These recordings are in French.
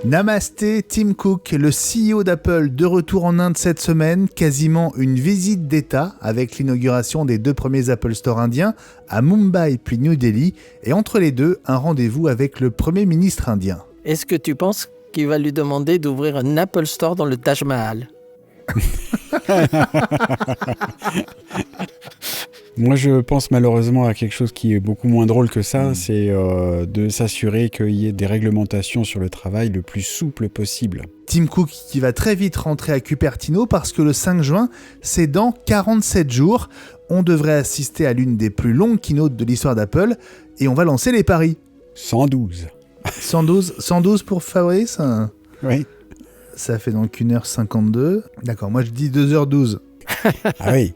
Namasté, Tim Cook, le CEO d'Apple, de retour en Inde cette semaine, quasiment une visite d'État avec l'inauguration des 2 premiers Apple Store indiens à Mumbai puis New Delhi, et entre les deux, un rendez-vous avec le Premier ministre indien. Est-ce que tu penses qu'il va lui demander d'ouvrir un Apple Store dans le Taj Mahal ? Moi, je pense malheureusement à quelque chose qui est beaucoup moins drôle que ça, c'est de s'assurer qu'il y ait des réglementations sur le travail le plus souple possible. Tim Cook qui va très vite rentrer à Cupertino parce que le 5 juin, c'est dans 47 jours. On devrait assister à l'une des plus longues keynotes de l'histoire d'Apple et on va lancer les paris. 112. 112 pour Fabrice ? Oui. Ça fait donc 1h52. D'accord, moi je dis 2h12. Ah oui.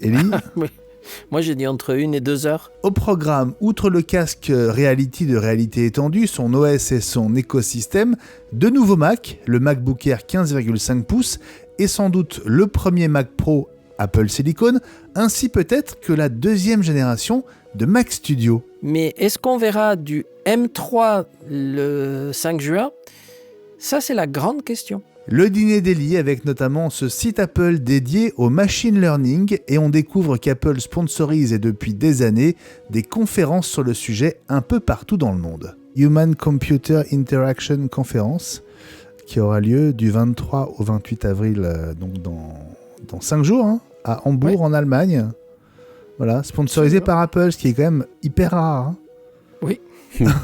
Élie ? Oui. Moi, j'ai dit entre 1 et 2 heures. Au programme, outre le casque Reality de réalité étendue, son OS et son écosystème, de nouveaux Mac, le MacBook Air 15,5 pouces et sans doute le premier Mac Pro Apple Silicon, ainsi peut-être que la 2e génération de Mac Studio. Mais est-ce qu'on verra du M3 le 5 juin ? Ça, c'est la grande question. Le dîner d'Eli avec notamment ce site Apple dédié au machine learning et on découvre qu'Apple sponsorise depuis des années des conférences sur le sujet un peu partout dans le monde. Human Computer Interaction Conference qui aura lieu du 23 au 28 avril, donc dans 5 jours, à Hambourg en Allemagne. Voilà, sponsorisé par Apple, ce qui est quand même hyper rare. Oui.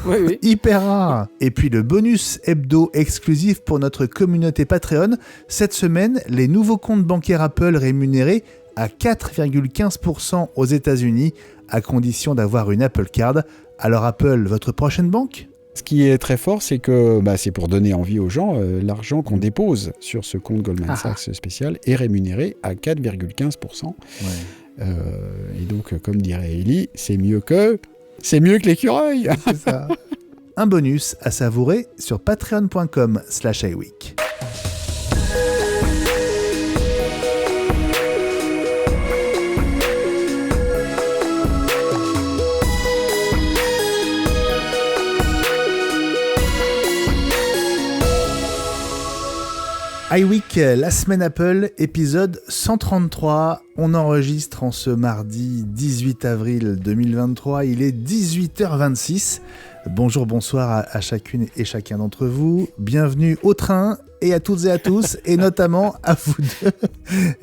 Oui. Hyper rare. Et puis le bonus hebdo exclusif pour notre communauté Patreon. Cette semaine, les nouveaux comptes bancaires Apple rémunérés à 4,15% aux États-Unis, à condition d'avoir une Apple Card. Alors Apple, votre prochaine banque ? Ce qui est très fort, c'est que c'est pour donner envie aux gens, l'argent qu'on dépose sur ce compte Goldman Sachs spécial est rémunéré à 4,15%. Ouais. Et donc, comme dirait Élie, c'est mieux que l'écureuil. C'est ça. Un bonus à savourer sur patreon.com/iweek. iWeek, la semaine Apple, épisode 133. On enregistre en ce mardi 18 avril 2023. Il est 18h26. Bonjour, bonsoir à chacune et chacun d'entre vous. Bienvenue au train et à toutes et à tous, et notamment à vous deux,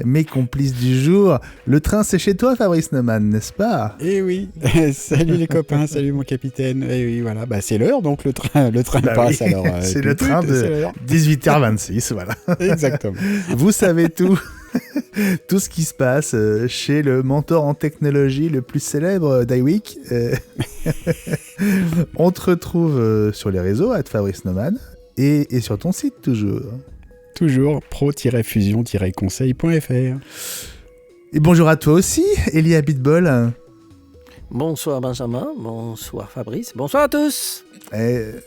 mes complices du jour. Le train, c'est chez toi, Fabrice Neumann, n'est-ce pas ? Eh oui, salut les copains, salut mon capitaine. Eh oui, voilà, c'est l'heure, donc le train passe. Oui. Alors, c'est le train de 18h26, voilà. Exactement. Vous savez tout. Tout ce qui se passe chez le mentor en technologie le plus célèbre d'iWeek. On te retrouve sur les réseaux, @Fabrice Neumann, et sur ton site toujours. Toujours pro-fusion-conseil.fr. Et bonjour à toi aussi, Elia Bitbol. Bonsoir Benjamin, bonsoir Fabrice, bonsoir à tous.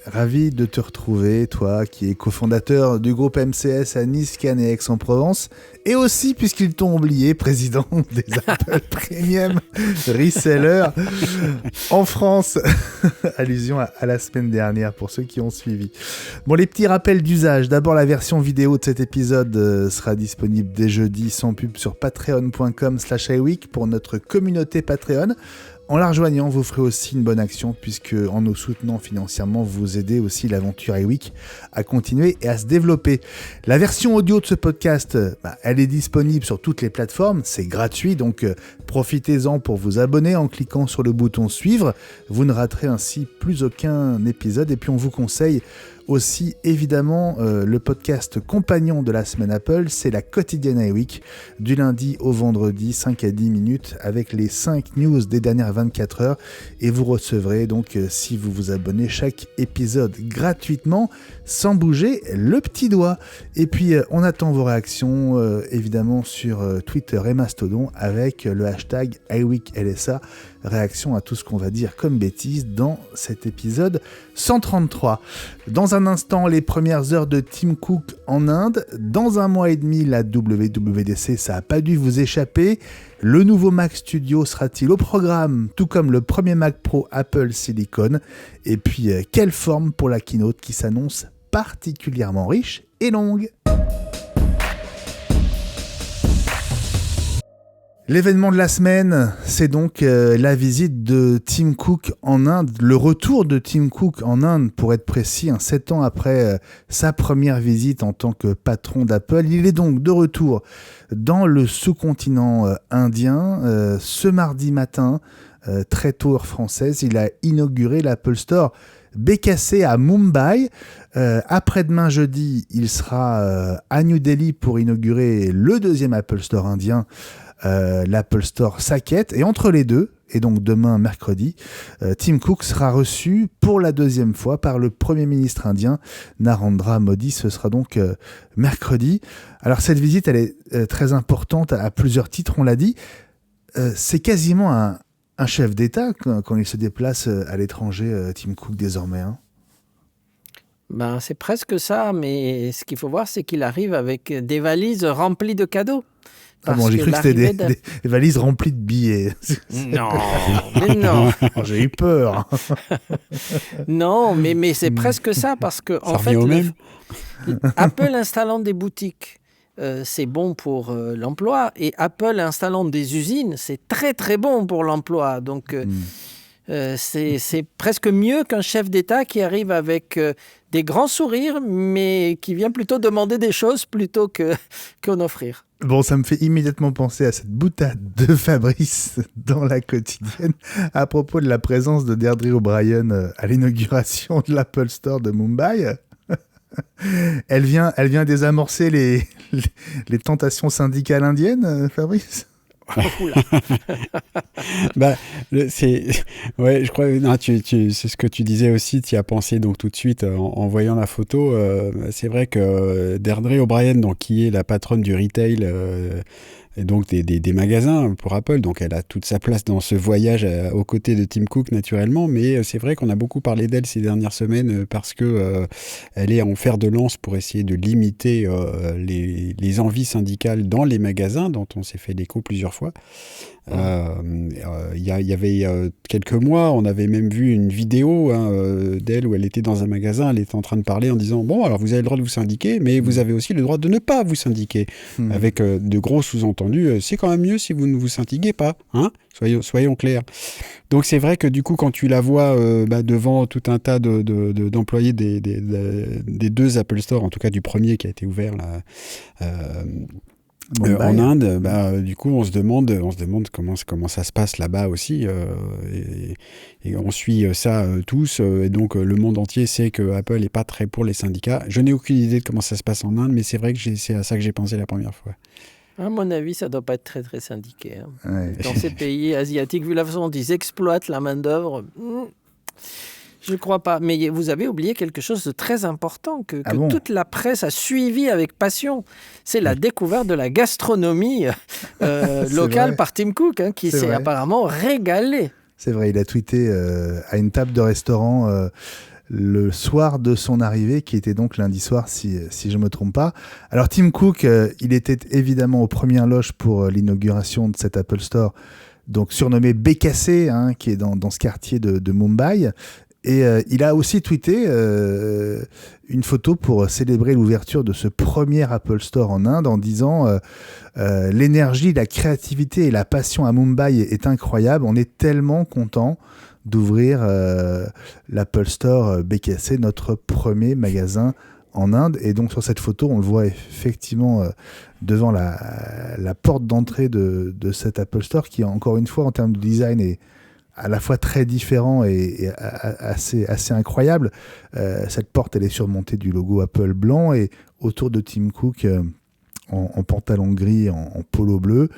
Ravi de te retrouver, toi qui es cofondateur du groupe MCS à Nice, Cannes et Aix-en-Provence, et aussi, puisqu'ils t'ont oublié, président des Apple Premium Resellers en France. Allusion à la semaine dernière pour ceux qui ont suivi. Bon, les petits rappels d'usage. D'abord, la version vidéo de cet épisode sera disponible dès jeudi sans pub sur patreon.com/iweek pour notre communauté Patreon. En la rejoignant, vous ferez aussi une bonne action puisque en nous soutenant financièrement, vous aidez aussi l'aventure iWeek à continuer et à se développer. La version audio de ce podcast, elle est disponible sur toutes les plateformes, c'est gratuit, donc profitez-en pour vous abonner en cliquant sur le bouton suivre. Vous ne raterez ainsi plus aucun épisode et puis on vous conseille aussi évidemment le podcast compagnon de la semaine Apple, c'est la quotidienne iWeek du lundi au vendredi, 5 à 10 minutes avec les 5 news des dernières 24 heures et vous recevrez donc si vous vous abonnez chaque épisode gratuitement sans bouger le petit doigt. Et puis on attend vos réactions évidemment sur Twitter et Mastodon avec le hashtag iWeekLSA. Réaction à tout ce qu'on va dire comme bêtise dans cet épisode 133. Dans un instant, les premières heures de Tim Cook en Inde. Dans un mois et demi, la WWDC, ça n'a pas dû vous échapper. Le nouveau Mac Studio sera-t-il au programme, tout comme le premier Mac Pro Apple Silicon? Et puis, quelle forme pour la keynote qui s'annonce particulièrement riche et longue. L'événement de la semaine, c'est donc la visite de Tim Cook en Inde, le retour de Tim Cook en Inde, pour être précis, 7 ans après sa première visite en tant que patron d'Apple. Il est donc de retour dans le sous-continent indien. Ce mardi matin, très tôt heure française, il a inauguré l'Apple Store BKC à Mumbai. Après-demain jeudi, il sera à New Delhi pour inaugurer le deuxième Apple Store indien, l'Apple Store Saket. Et entre les deux, et donc demain mercredi, Tim Cook sera reçu pour la deuxième fois par le Premier ministre indien Narendra Modi. Ce sera donc mercredi. Alors cette visite, elle est très importante à plusieurs titres, on l'a dit. C'est quasiment un chef d'État quand il se déplace à l'étranger, Tim Cook, désormais. Hein. Ben, c'est presque ça, mais ce qu'il faut voir, c'est qu'il arrive avec des valises remplies de cadeaux. Ah bon, j'ai cru que c'était des valises remplies de billets. Non, mais non. Oh, j'ai eu peur. Non, mais c'est presque ça, parce que en fait, Apple installant des boutiques, c'est bon pour l'emploi, et Apple installant des usines, c'est très très bon pour l'emploi. Donc c'est presque mieux qu'un chef d'État qui arrive avec des grands sourires, mais qui vient plutôt demander des choses plutôt qu'en offrir. Bon, ça me fait immédiatement penser à cette boutade de Fabrice dans la quotidienne à propos de la présence de Deirdre O'Brien à l'inauguration de l'Apple Store de Mumbai. Elle vient désamorcer les tentations syndicales indiennes, Fabrice ? Bah, je crois, non, c'est ce que tu disais aussi, tu y as pensé donc tout de suite en voyant la photo. C'est vrai que Deirdre O'Brien, donc, qui est la patronne du retail et donc des magasins pour Apple, donc elle a toute sa place dans ce voyage aux côtés de Tim Cook naturellement, mais c'est vrai qu'on a beaucoup parlé d'elle ces dernières semaines parce que elle est en fer de lance pour essayer de limiter les envies syndicales dans les magasins, dont on s'est fait l'écho plusieurs fois. Il y avait quelques mois, on avait même vu une vidéo d'elle où elle était dans un magasin, elle était en train de parler en disant bon, alors vous avez le droit de vous syndiquer, mais vous avez aussi le droit de ne pas vous syndiquer, avec de gros sous-entendus, c'est quand même mieux si vous ne vous syndiquez pas, hein, soyons clairs. Donc c'est vrai que du coup, quand tu la vois devant tout un tas d'employés des deux Apple Store, en tout cas du premier qui a été ouvert là, en Inde, du coup, on se demande comment ça se passe là-bas aussi, et on suit ça tous, et donc le monde entier sait que Apple n'est pas très pour les syndicats. Je n'ai aucune idée de comment ça se passe en Inde, mais c'est vrai que c'est à ça que j'ai pensé la première fois. À mon avis, ça ne doit pas être très très syndiqué. Hein. Ouais. Dans ces pays asiatiques, vu la façon dont ils exploitent la main-d'œuvre. Je ne crois pas. Mais vous avez oublié quelque chose de très important que toute la presse a suivi avec passion. C'est la découverte de la gastronomie locale par Tim Cook, qui s'est apparemment régalé. C'est vrai, il a tweeté à une table de restaurant le soir de son arrivée, qui était donc lundi soir, si je ne me trompe pas. Alors Tim Cook, il était évidemment aux premières loges pour l'inauguration de cet Apple Store, donc surnommé BKC, qui est dans ce quartier de Mumbai. Et il a aussi tweeté une photo pour célébrer l'ouverture de ce premier Apple Store en Inde en disant l'énergie, la créativité et la passion à Mumbai est incroyable. On est tellement content d'ouvrir l'Apple Store BKC, notre premier magasin en Inde. Et donc sur cette photo, on le voit effectivement devant la porte d'entrée de cet Apple Store qui, encore une fois, en termes de design, est à la fois très différent et assez incroyable. Cette porte, elle est surmontée du logo Apple blanc, et autour de Tim Cook, en pantalon gris, en polo bleu,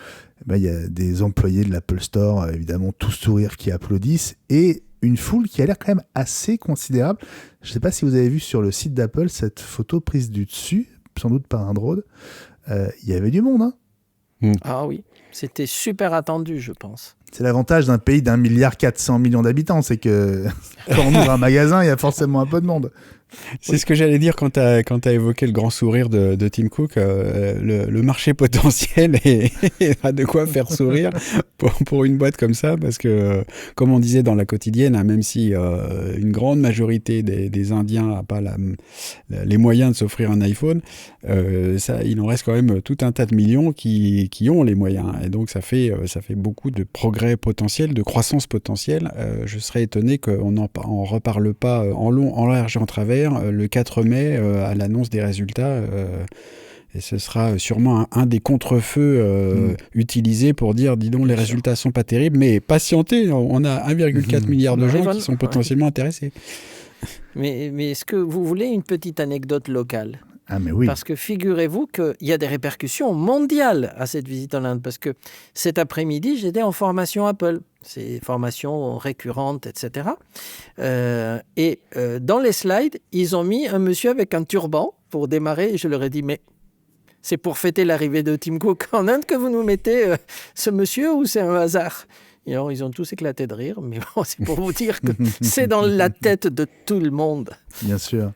il y a des employés de l'Apple Store, évidemment tous sourires, qui applaudissent, et une foule qui a l'air quand même assez considérable. Je ne sais pas si vous avez vu sur le site d'Apple cette photo prise du dessus, sans doute par un drone. Il y avait du monde, hein. Ah oui, c'était super attendu, je pense. C'est l'avantage d'un pays d'1,4 milliard d'habitants, c'est que quand on ouvre un magasin, il y a forcément un peu de monde. C'est ce que j'allais dire quand tu as évoqué le grand sourire de Tim Cook. Le marché potentiel a de quoi faire sourire pour une boîte comme ça, parce que, comme on disait dans la quotidienne, hein, même si une grande majorité des Indiens n'a pas les moyens de s'offrir un iPhone, il en reste quand même tout un tas de millions qui ont les moyens. Et donc ça fait beaucoup de progrès potentiels, de croissance potentielle. Je serais étonné qu'on n'en reparle pas en long, en large et en travers le 4 mai à l'annonce des résultats. Et ce sera sûrement un des contre-feux utilisés pour dire, dis donc, les résultats sont pas terribles, mais patientez, on a 1,4 milliard de gens qui sont potentiellement intéressés. Mais est-ce que vous voulez une petite anecdote locale ? Ah mais oui. Parce que figurez-vous qu'il y a des répercussions mondiales à cette visite en Inde. Parce que cet après-midi, j'étais en formation Apple. C'est formation récurrente, etc. Et dans les slides, ils ont mis un monsieur avec un turban pour démarrer. Et je leur ai dit, mais c'est pour fêter l'arrivée de Tim Cook en Inde que vous nous mettez ce monsieur ou c'est un hasard ? Et alors, ils ont tous éclaté de rire. Mais bon, c'est pour vous dire que c'est dans la tête de tout le monde. Bien sûr.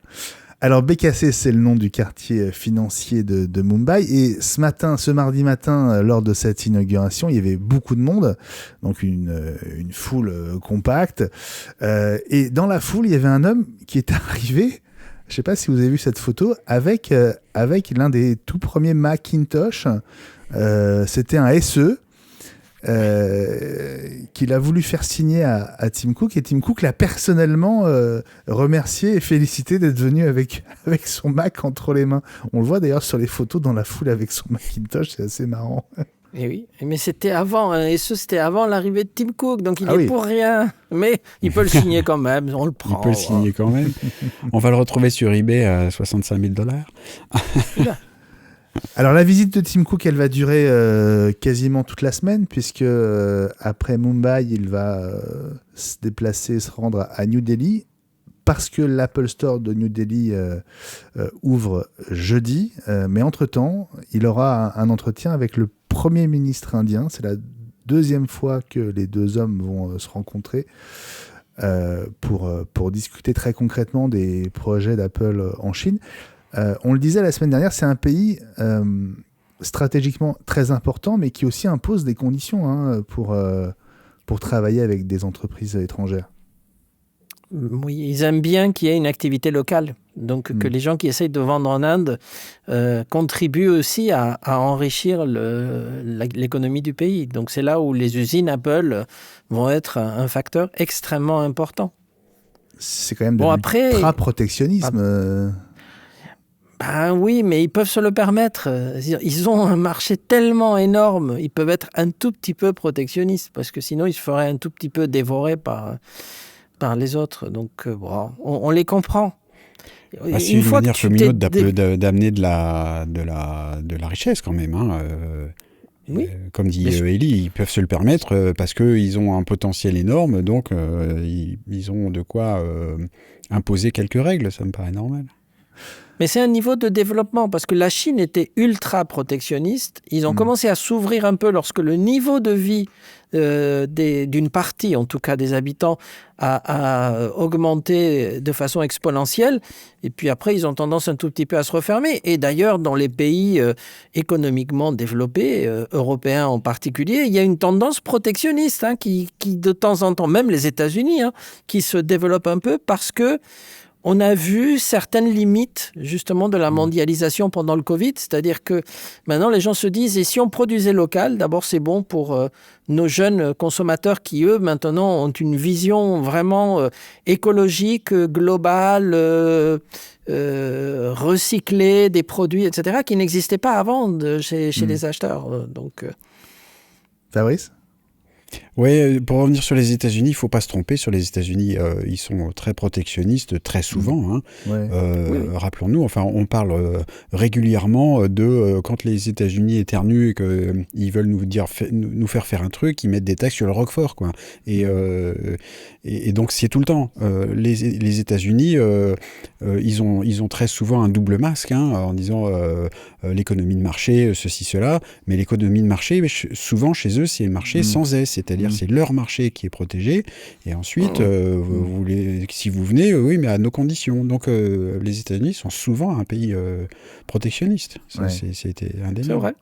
Alors, BKC, c'est le nom du quartier financier de Mumbai. Et ce mardi matin, lors de cette inauguration, il y avait beaucoup de monde, donc une foule compacte. Et dans la foule, il y avait un homme qui est arrivé, je ne sais pas si vous avez vu cette photo, avec l'un des tout premiers Macintosh. C'était un SE. Qu'il a voulu faire signer à Tim Cook, et Tim Cook l'a personnellement remercié et félicité d'être venu avec son Mac entre les mains. On le voit d'ailleurs sur les photos dans la foule avec son Macintosh, c'est assez marrant. Et oui, mais c'était avant, et c'était avant l'arrivée de Tim Cook, donc il est pour rien. Mais il peut le signer quand même, on le prend. Il peut le signer quand même. On va le retrouver sur eBay à $65 000. Alors la visite de Tim Cook, elle va durer quasiment toute la semaine, puisque après Mumbai, il va se déplacer, se rendre à New Delhi, parce que l'Apple Store de New Delhi ouvre jeudi. Mais entre-temps, il aura un entretien avec le Premier ministre indien. C'est la deuxième fois que les deux hommes vont se rencontrer pour discuter très concrètement des projets d'Apple en Chine. On le disait la semaine dernière, c'est un pays stratégiquement très important, mais qui aussi impose des conditions pour travailler avec des entreprises étrangères. Oui, ils aiment bien qu'il y ait une activité locale. Donc que les gens qui essayent de vendre en Inde contribuent aussi à enrichir l'économie du pays. Donc c'est là où les usines Apple vont être un facteur extrêmement important. C'est quand même de l'ultra-protectionnisme. Ben oui, mais ils peuvent se le permettre. Ils ont un marché tellement énorme, ils peuvent être un tout petit peu protectionnistes, parce que sinon ils se feraient un tout petit peu dévorer par les autres. Donc on les comprend. C'est une manière comme une autre d'amener de la richesse quand même. Oui. Comme dit Elie, ils peuvent se le permettre parce qu'ils ont un potentiel énorme, donc ils ont de quoi imposer quelques règles, ça me paraît normal. Mais c'est un niveau de développement, parce que la Chine était ultra protectionniste. Ils ont commencé à s'ouvrir un peu lorsque le niveau de vie d'une partie, en tout cas des habitants, a augmenté de façon exponentielle. Et puis après, ils ont tendance un tout petit peu à se refermer. Et d'ailleurs, dans les pays économiquement développés, européens en particulier, il y a une tendance protectionniste qui de temps en temps, même les États-Unis, qui se développe un peu parce que on a vu certaines limites justement de la mondialisation pendant le Covid, c'est-à-dire que maintenant les gens se disent, et si on produisait local, d'abord c'est bon pour nos jeunes consommateurs qui eux maintenant ont une vision vraiment écologique, globale, recyclée des produits, etc., qui n'existaient pas avant chez les acheteurs. Donc, Fabrice ? Oui, pour revenir sur les États-Unis, il ne faut pas se tromper. Sur les États-Unis, ils sont très protectionnistes, très souvent. Oui. Rappelons-nous, on parle régulièrement de quand les États-Unis éternuent et qu'ils veulent nous faire faire un truc, ils mettent des taxes sur le Roquefort, quoi. Et donc, c'est tout le temps. Les États-Unis, ils ont très souvent un double masque, en disant l'économie de marché, ceci, cela. Mais l'économie de marché, souvent chez eux, c'est un marché sans S. C'est-à-dire C'est-à-dire c'est leur marché qui est protégé. Et ensuite, si vous venez, oui, mais à nos conditions. Donc les États-Unis sont souvent un pays protectionniste. C'était indéniable. C'est vrai.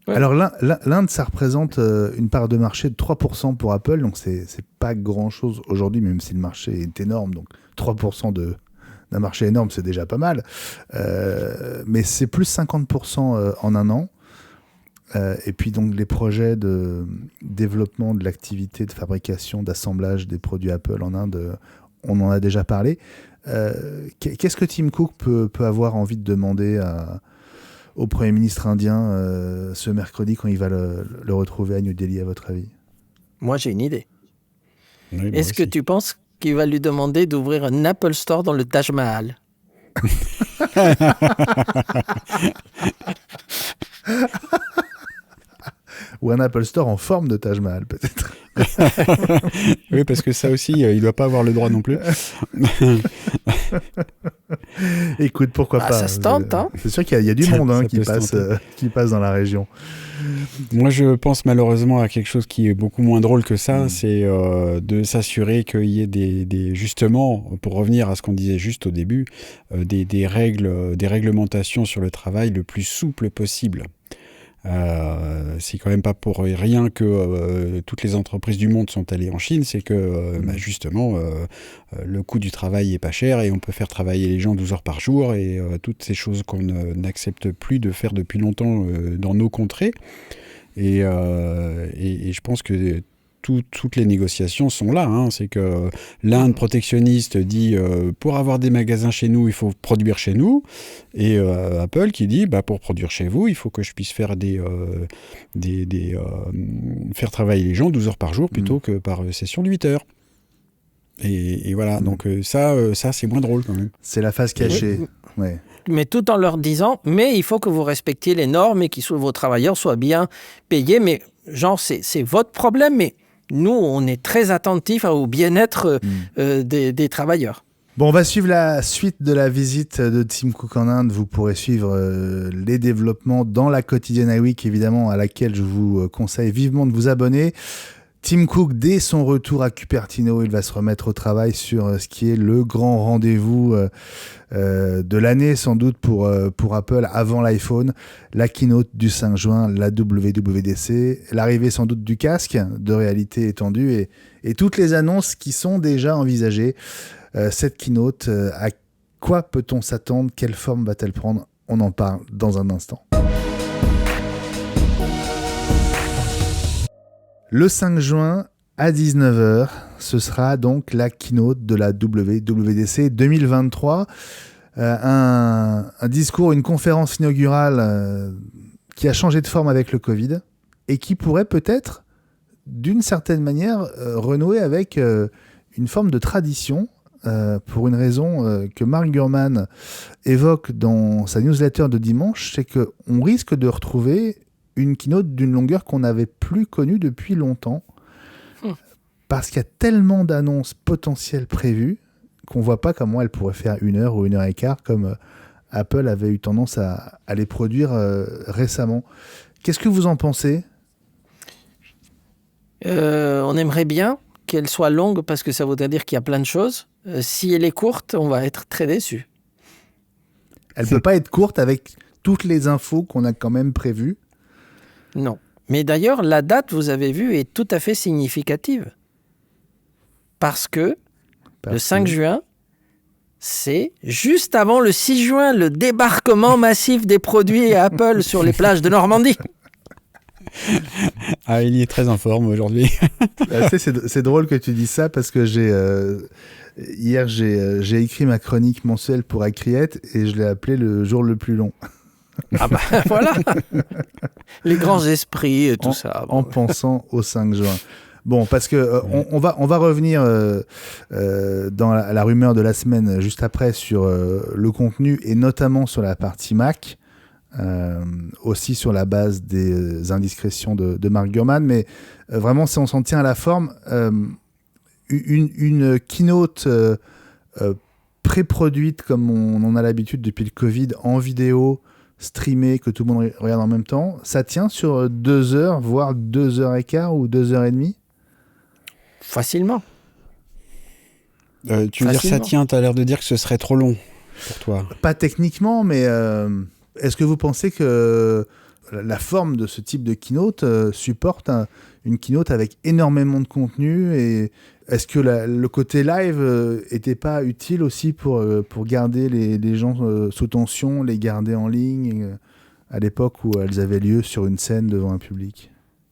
Ouais. Alors l'Inde, ça représente une part de marché de 3% pour Apple, donc c'est pas grand-chose aujourd'hui, même si le marché est énorme. Donc 3% d'un marché énorme, c'est déjà pas mal. Mais c'est plus 50% en un an. Et puis donc les projets de développement de l'activité de fabrication, d'assemblage des produits Apple en Inde, on en a déjà parlé. Qu'est-ce que Tim Cook peut avoir envie de demander au Premier ministre indien ce mercredi quand il va le retrouver à New Delhi, à votre avis? Moi, j'ai une idée. Oui, Est-ce que tu penses qu'il va lui demander d'ouvrir un Apple Store dans le Taj Mahal? Ou un Apple Store en forme de Taj Mahal, peut-être. Oui, parce que ça aussi, il ne doit pas avoir le droit non plus. Écoute, pourquoi pas. Ça se tente, hein. C'est sûr qu'il y a du monde qui passe dans la région. Moi, je pense malheureusement à quelque chose qui est beaucoup moins drôle que ça, c'est de s'assurer qu'il y ait justement, pour revenir à ce qu'on disait juste au début, des réglementations sur le travail le plus souple possible. C'est quand même pas pour rien que toutes les entreprises du monde sont allées en Chine, c'est que justement le coût du travail est pas cher et on peut faire travailler les gens 12 heures par jour et toutes ces choses qu'on n'accepte plus de faire depuis longtemps dans nos contrées et je pense que toutes les négociations sont là. C'est que l'Inde protectionniste dit pour avoir des magasins chez nous, il faut produire chez nous. Et Apple qui dit pour produire chez vous, il faut que je puisse faire faire travailler les gens 12 heures par jour plutôt que par session de 8 heures. Et voilà, donc ça c'est moins drôle quand même. C'est la face cachée. Ouais. Mais tout en leur disant, mais il faut que vous respectiez les normes et que vos travailleurs soient bien payés. Mais genre, c'est votre problème, mais nous, on est très attentifs au bien-être des travailleurs. Bon, on va suivre la suite de la visite de Tim Cook en Inde. Vous pourrez suivre les développements dans la quotidienne iWeek, évidemment, à laquelle je vous conseille vivement de vous abonner. Tim Cook, dès son retour à Cupertino, il va se remettre au travail sur ce qui est le grand rendez-vous de l'année, sans doute pour Apple, avant l'iPhone, la keynote du 5 juin, la WWDC, l'arrivée sans doute du casque de réalité étendue et toutes les annonces qui sont déjà envisagées. Cette keynote, à quoi peut-on s'attendre? Quelle forme va-t-elle prendre? On en parle dans un instant. Le 5 juin à 19h, ce sera donc la keynote de la WWDC 2023. Un discours, une conférence inaugurale qui a changé de forme avec le Covid et qui pourrait peut-être, d'une certaine manière, renouer avec une forme de tradition pour une raison que Mark Gurman évoque dans sa newsletter de dimanche, c'est qu'on risque de retrouver une keynote d'une longueur qu'on n'avait plus connue depuis longtemps, parce qu'il y a tellement d'annonces potentielles prévues qu'on ne voit pas comment elle pourrait faire 1 heure ou 1 heure et quart, comme Apple avait eu tendance à les produire récemment. Qu'est-ce que vous en pensez? On aimerait bien qu'elle soit longue, parce que ça voudrait dire qu'il y a plein de choses. Si elle est courte, on va être très déçus. Elle ne peut pas être courte avec toutes les infos qu'on a quand même prévues. Non. Mais d'ailleurs, la date, vous avez vu, est tout à fait significative. Parce que le 5 juin, c'est juste avant le 6 juin, le débarquement massif des produits Apple sur les plages de Normandie. Ah, il est très en forme aujourd'hui. C'est drôle que tu dis ça, parce que hier, j'ai écrit ma chronique mensuelle pour Acriette et je l'ai appelé le jour le plus long. Ah bah voilà, les grands esprits et tout ça. En pensant au 5 juin. Bon, parce que on va revenir dans la rumeur de la semaine juste après sur le contenu et notamment sur la partie Mac, aussi sur la base des indiscrétions de Mark Gurman, mais vraiment si on s'en tient à la forme, une keynote pré-produite comme on en a l'habitude depuis le Covid, en vidéo, streamé, que tout le monde regarde en même temps, ça tient sur 2 heures, voire 2 heures et quart ou 2 heures et demie? Facilement. Tu veux dire ça tient, tu as l'air de dire que ce serait trop long pour toi. Pas techniquement, mais est-ce que vous pensez que la forme de ce type de keynote supporte une keynote avec énormément de contenu, et est-ce que le côté live était pas utile aussi pour garder les gens sous tension, les garder en ligne à l'époque où elles avaient lieu sur une scène devant un public?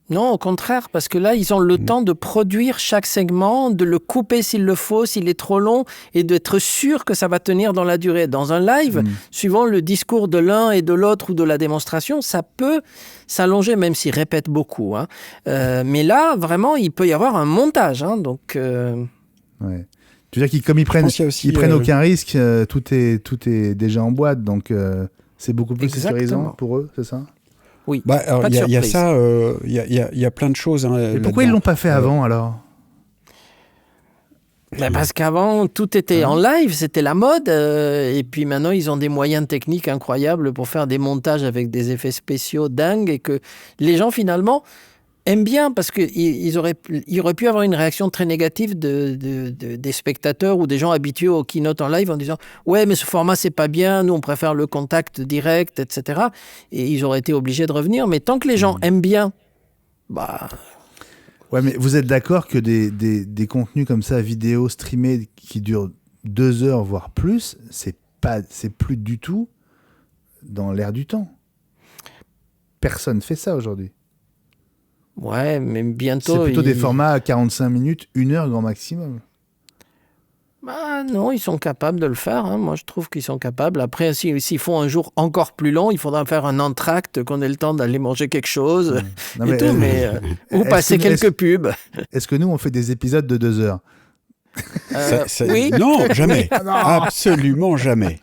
Non, au contraire, parce que là, ils ont le temps de produire chaque segment, de le couper s'il le faut, s'il est trop long, et d'être sûr que ça va tenir dans la durée. Dans un live, suivant le discours de l'un et de l'autre ou de la démonstration, ça peut s'allonger, même s'ils répètent beaucoup. Hein. Mais là, vraiment, il peut y avoir un montage. Hein, donc, ouais. Tu veux dire comme ils prennent aucun risque, tout est déjà en boîte, donc c'est beaucoup plus sécurisant pour eux, c'est ça? Oui, il y a ça, il y a plein de choses. Hein, et pourquoi ils ne l'ont pas fait avant, alors? Parce qu'avant, tout était en live, c'était la mode. Et puis maintenant, ils ont des moyens techniques incroyables pour faire des montages avec des effets spéciaux dingues, et que les gens, finalement, aiment bien, parce qu'il aurait pu avoir une réaction très négative des spectateurs ou des gens habitués aux keynote en live en disant « Ouais, mais ce format, c'est pas bien, nous, on préfère le contact direct, etc. » Et ils auraient été obligés de revenir. Mais tant que les gens aiment bien, Ouais, mais vous êtes d'accord que des contenus comme ça, vidéo, streamés, qui durent 2 heures, voire plus, c'est plus du tout dans l'air du temps. Personne ne fait ça aujourd'hui. Ouais, mais bientôt... C'est plutôt des formats à 45 minutes, 1 heure grand maximum. Non, ils sont capables de le faire. Hein. Moi, je trouve qu'ils sont capables. Après, s'ils font un jour encore plus long, il faudra faire un entracte, qu'on ait le temps d'aller manger quelque chose ou passer quelques pubs. Est-ce que nous, on fait des épisodes de 2 heures? Oui. Non, jamais. Absolument jamais.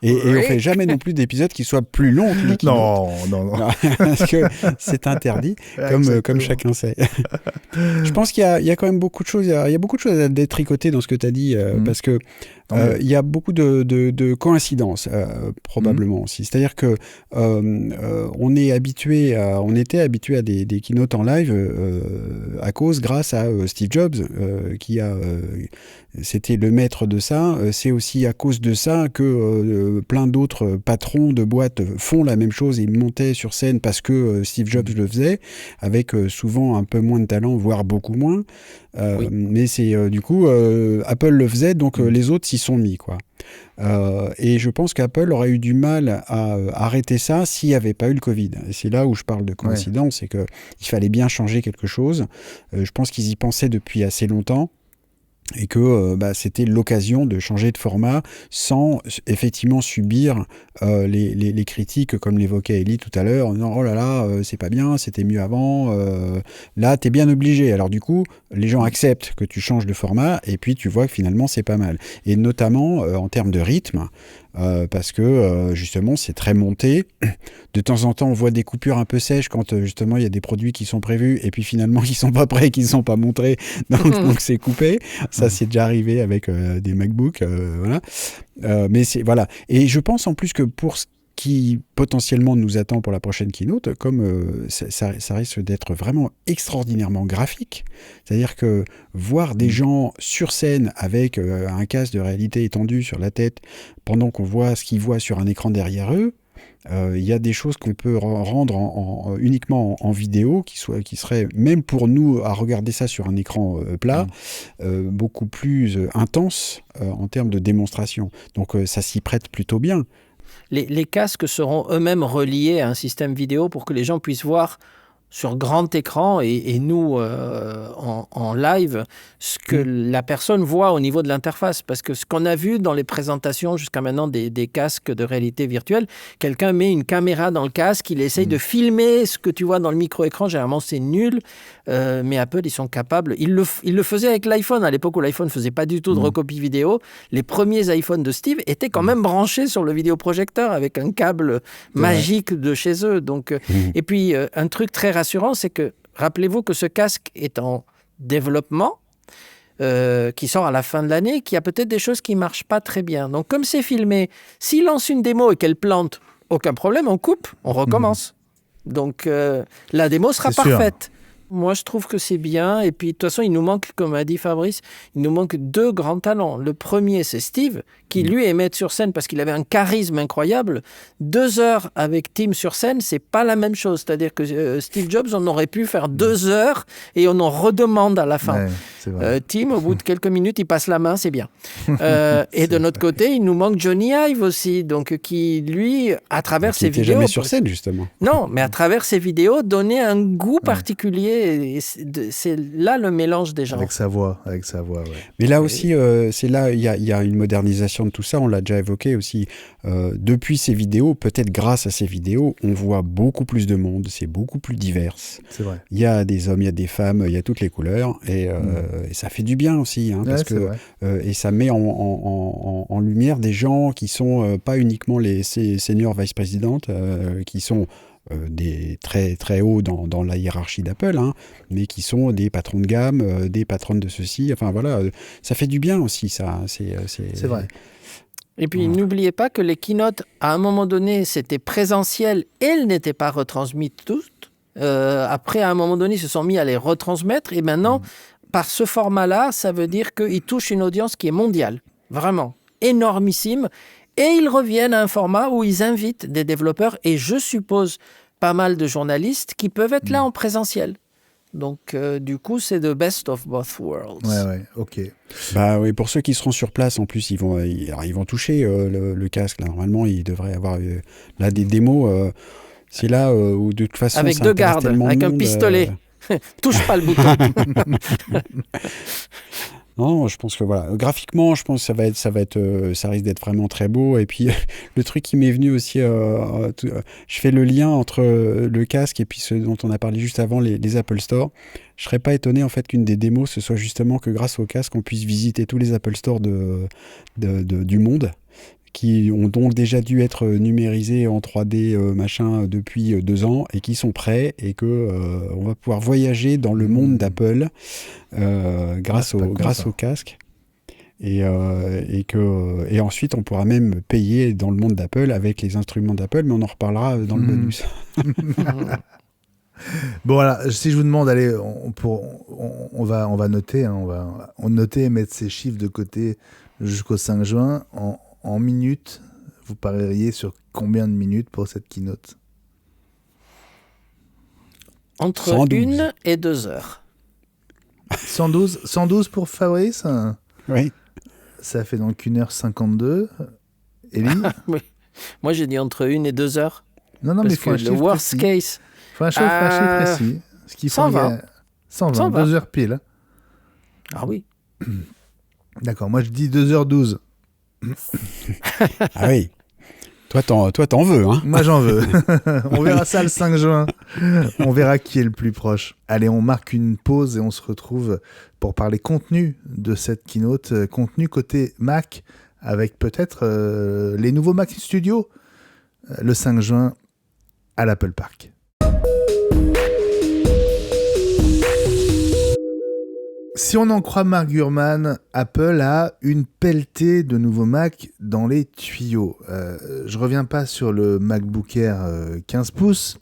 Et on fait jamais non plus d'épisodes qui soient plus longs que les keynotes. Non. Parce que c'est interdit, comme chacun sait. Je pense qu'il y a quand même beaucoup de choses. Il y a beaucoup de choses à détricoter dans ce que tu as dit, parce que il y a beaucoup de coïncidences, probablement aussi. C'est-à-dire que on était habitué à des keynotes en live grâce à Steve Jobs, qui c'était le maître de ça. C'est aussi à cause de ça que plein d'autres patrons de boîtes font la même chose et montaient sur scène parce que Steve Jobs le faisait, avec souvent un peu moins de talent, voire beaucoup moins. Mais c'est du coup Apple le faisait, donc les autres s'y sont mis, quoi. Et je pense qu'Apple aurait eu du mal à arrêter ça s'il n'y avait pas eu le Covid. Et c'est là où je parle de coïncidence, c'est qu'il fallait bien changer quelque chose. Je pense qu'ils y pensaient depuis assez longtemps. Et que c'était l'occasion de changer de format sans effectivement subir les critiques, comme l'évoquait Elie tout à l'heure, en disant « Oh là là, c'est pas bien, c'était mieux avant, là t'es bien obligé ». Alors du coup, les gens acceptent que tu changes de format et puis tu vois que finalement c'est pas mal. Et notamment en termes de rythme, parce que justement c'est très monté. De temps en temps on voit des coupures un peu sèches quand justement il y a des produits qui sont prévus et puis finalement ils sont pas prêts, qu'ils sont pas montrés, donc c'est coupé. Ça c'est déjà arrivé avec des MacBooks, voilà. Mais c'est voilà. Et je pense en plus que pour ce qui potentiellement nous attend pour la prochaine keynote, comme ça risque d'être vraiment extraordinairement graphique, c'est-à-dire que voir des gens sur scène avec un casque de réalité étendue sur la tête pendant qu'on voit ce qu'ils voient sur un écran derrière eux, il y a des choses qu'on peut rendre uniquement en vidéo qui seraient, même pour nous à regarder ça sur un écran plat, beaucoup plus intense en termes de démonstration. Donc ça s'y prête plutôt bien. Les casques seront eux-mêmes reliés à un système vidéo pour que les gens puissent voir sur grand écran et nous en live ce que la personne voit au niveau de l'interface. Parce que ce qu'on a vu dans les présentations jusqu'à maintenant des casques de réalité virtuelle, quelqu'un met une caméra dans le casque, il essaye de filmer ce que tu vois dans le micro-écran. Généralement, c'est nul. Mais Apple, ils sont capables. Ils le faisaient avec l'iPhone. À l'époque où l'iPhone ne faisait pas du tout de recopie vidéo, les premiers iPhones de Steve étaient quand même branchés sur le vidéoprojecteur avec un câble magique de chez eux. Donc, et puis, un truc très rassurant, c'est que, rappelez-vous que ce casque est en développement, qui sort à la fin de l'année, qu'il y a peut-être des choses qui ne marchent pas très bien. Donc, comme c'est filmé, s'il lance une démo et qu'elle plante, aucun problème, on coupe, on recommence. Donc, la démo sera parfaite. Moi, je trouve que c'est bien. Et puis, de toute façon, il nous manque, comme a dit Fabrice, il nous manque 2 grands talents. Le premier, c'est Steve, qui lui est maître sur scène parce qu'il avait un charisme incroyable. 2 heures avec Tim sur scène, c'est pas la même chose. C'est-à-dire que Steve Jobs, on aurait pu faire 2 heures et on en redemande à la fin. Ouais, c'est vrai. Tim, au bout de quelques minutes, il passe la main, c'est bien. Et de notre côté, il nous manque Johnny Ive aussi, donc qui, lui, à travers ses vidéos... jamais sur scène, justement. Non, mais à travers ses vidéos, donnait un goût particulier. Et c'est là le mélange des genres. Avec sa voix, ouais. Mais là aussi, c'est là, il y a une modernisation de tout ça, on l'a déjà évoqué aussi. Depuis ces vidéos, peut-être grâce à ces vidéos, on voit beaucoup plus de monde, c'est beaucoup plus divers. C'est vrai. Il y a des hommes, il y a des femmes, il y a toutes les couleurs, et ça fait du bien aussi, hein, parce que et ça met en lumière des gens qui sont pas uniquement les seniors vice-présidentes, qui sont des très très hauts dans la hiérarchie d'Apple, hein, mais qui sont des patrons de gamme, des patronnes de ceci. Enfin voilà, ça fait du bien aussi, ça. C'est vrai. Et puis n'oubliez pas que les keynotes, à un moment donné, c'était présentiel et elles n'étaient pas retransmises toutes. Après, à un moment donné, ils se sont mis à les retransmettre. Et maintenant, par ce format-là, ça veut dire qu'ils touchent une audience qui est mondiale. Vraiment énormissime. Et ils reviennent à un format où ils invitent des développeurs et je suppose pas mal de journalistes qui peuvent être là en présentiel. Donc, du coup, c'est the best of both worlds. Ouais, ok. Bah oui, pour ceux qui seront sur place, en plus, ils vont toucher le casque. Là. Normalement, ils devraient avoir là des démos. C'est là où, de toute façon, avec 2 gardes, avec un pistolet. Touche pas le bouton. Non, je pense que voilà, graphiquement, je pense que ça risque d'être vraiment très beau. Et puis le truc qui m'est venu aussi, je fais le lien entre le casque et puis ce dont on a parlé juste avant, les Apple Store. Je serais pas étonné en fait qu'une des démos ce soit justement que grâce au casque, on puisse visiter tous les Apple Store du monde, qui ont donc déjà dû être numérisés en 3D depuis 2 ans et qui sont prêts et que on va pouvoir voyager dans le monde d'Apple grâce au casque et ensuite on pourra même payer dans le monde d'Apple avec les instruments d'Apple, mais on en reparlera dans le bonus. Bon voilà, si je vous demande, allez, on va noter, hein, on noter et mettre ces chiffres de côté jusqu'au 5 juin en minutes, vous parieriez sur combien de minutes pour cette keynote ? Entre 112. 1 et 2 heures. 112 pour Fabrice ? Oui. Ça fait donc 1h52. Élie ? Oui. Moi, j'ai dit entre 1 et 2 heures. Non, mais il faut un chiffre le worst précis. case. Il faut un chiffre précis. Ce qui 120. 120, 2 heures pile. Ah oui. D'accord, moi je dis 2h12. Ah oui. Toi, t'en veux, hein ? Moi, j'en veux. On verra ça le 5 juin. On verra qui est le plus proche. Allez, on marque une pause et on se retrouve pour parler contenu de cette keynote. Contenu côté Mac, avec peut-être les nouveaux Mac Studio le 5 juin à l'Apple Park. Si on en croit Mark Gurman, Apple a une pelletée de nouveaux Mac dans les tuyaux. Je reviens pas sur le MacBook Air 15 pouces.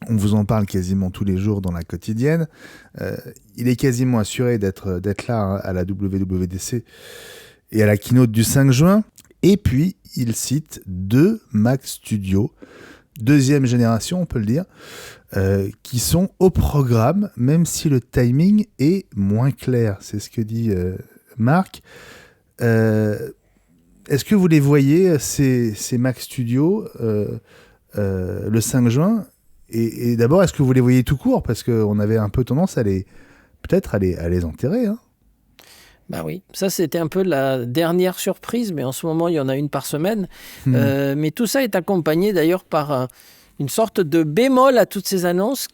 On vous en parle quasiment tous les jours dans la quotidienne. Il est quasiment assuré d'être là, hein, à la WWDC et à la keynote du 5 juin. Et puis, il cite 2 Mac Studio, 2e génération, on peut le dire, qui sont au programme, même si le timing est moins clair. C'est ce que dit Marc. Est-ce que vous les voyez, ces Mac Studio, le 5 juin ? Et d'abord, est-ce que vous les voyez tout court ? Parce qu'on avait un peu tendance à les enterrer. Hein. Ben oui, ça c'était un peu la dernière surprise, mais en ce moment il y en a une par semaine. Mais tout ça est accompagné d'ailleurs par une sorte de bémol à toutes ces annonces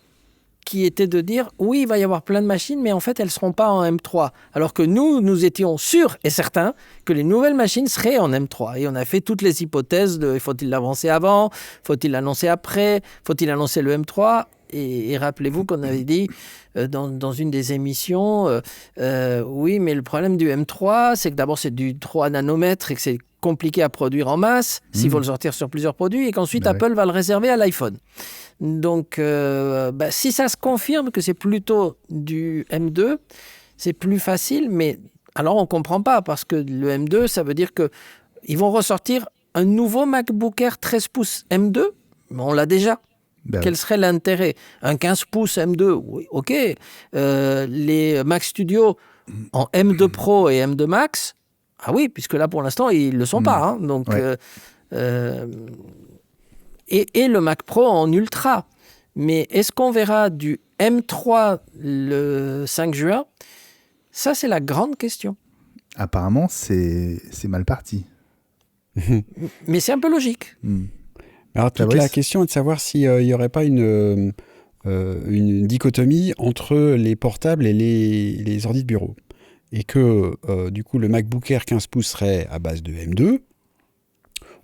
qui était de dire oui, il va y avoir plein de machines, mais en fait elles ne seront pas en M3. Alors que nous étions sûrs et certains que les nouvelles machines seraient en M3. Et on a fait toutes les hypothèses de faut-il l'avancer avant, faut-il l'annoncer après, faut-il annoncer le M3 ? Et rappelez-vous qu'on avait dit dans une des émissions, oui, mais le problème du M3, c'est que d'abord c'est du 3 nanomètres et que c'est compliqué à produire en masse, s'ils vont le sortir sur plusieurs produits, et qu'ensuite Apple va le réserver à l'iPhone. Donc, si ça se confirme que c'est plutôt du M2, c'est plus facile, mais alors on ne comprend pas, parce que le M2, ça veut dire qu'ils vont ressortir un nouveau MacBook Air 13 pouces M2, mais on l'a déjà. Quel serait l'intérêt? Un 15 pouces M2, oui, ok. Les Mac Studio en M2 Pro et M2 Max, ah oui, puisque là, pour l'instant, ils ne le sont pas. Hein, donc, et le Mac Pro en Ultra. Mais est-ce qu'on verra du M3 le 5 juin? Ça, c'est la grande question. Apparemment, c'est mal parti. Mais c'est un peu logique. Alors, toute la question est de savoir s'il n'y aurait pas une dichotomie entre les portables et les ordi de bureau. Et que, du coup, le MacBook Air 15 pouces serait à base de M2.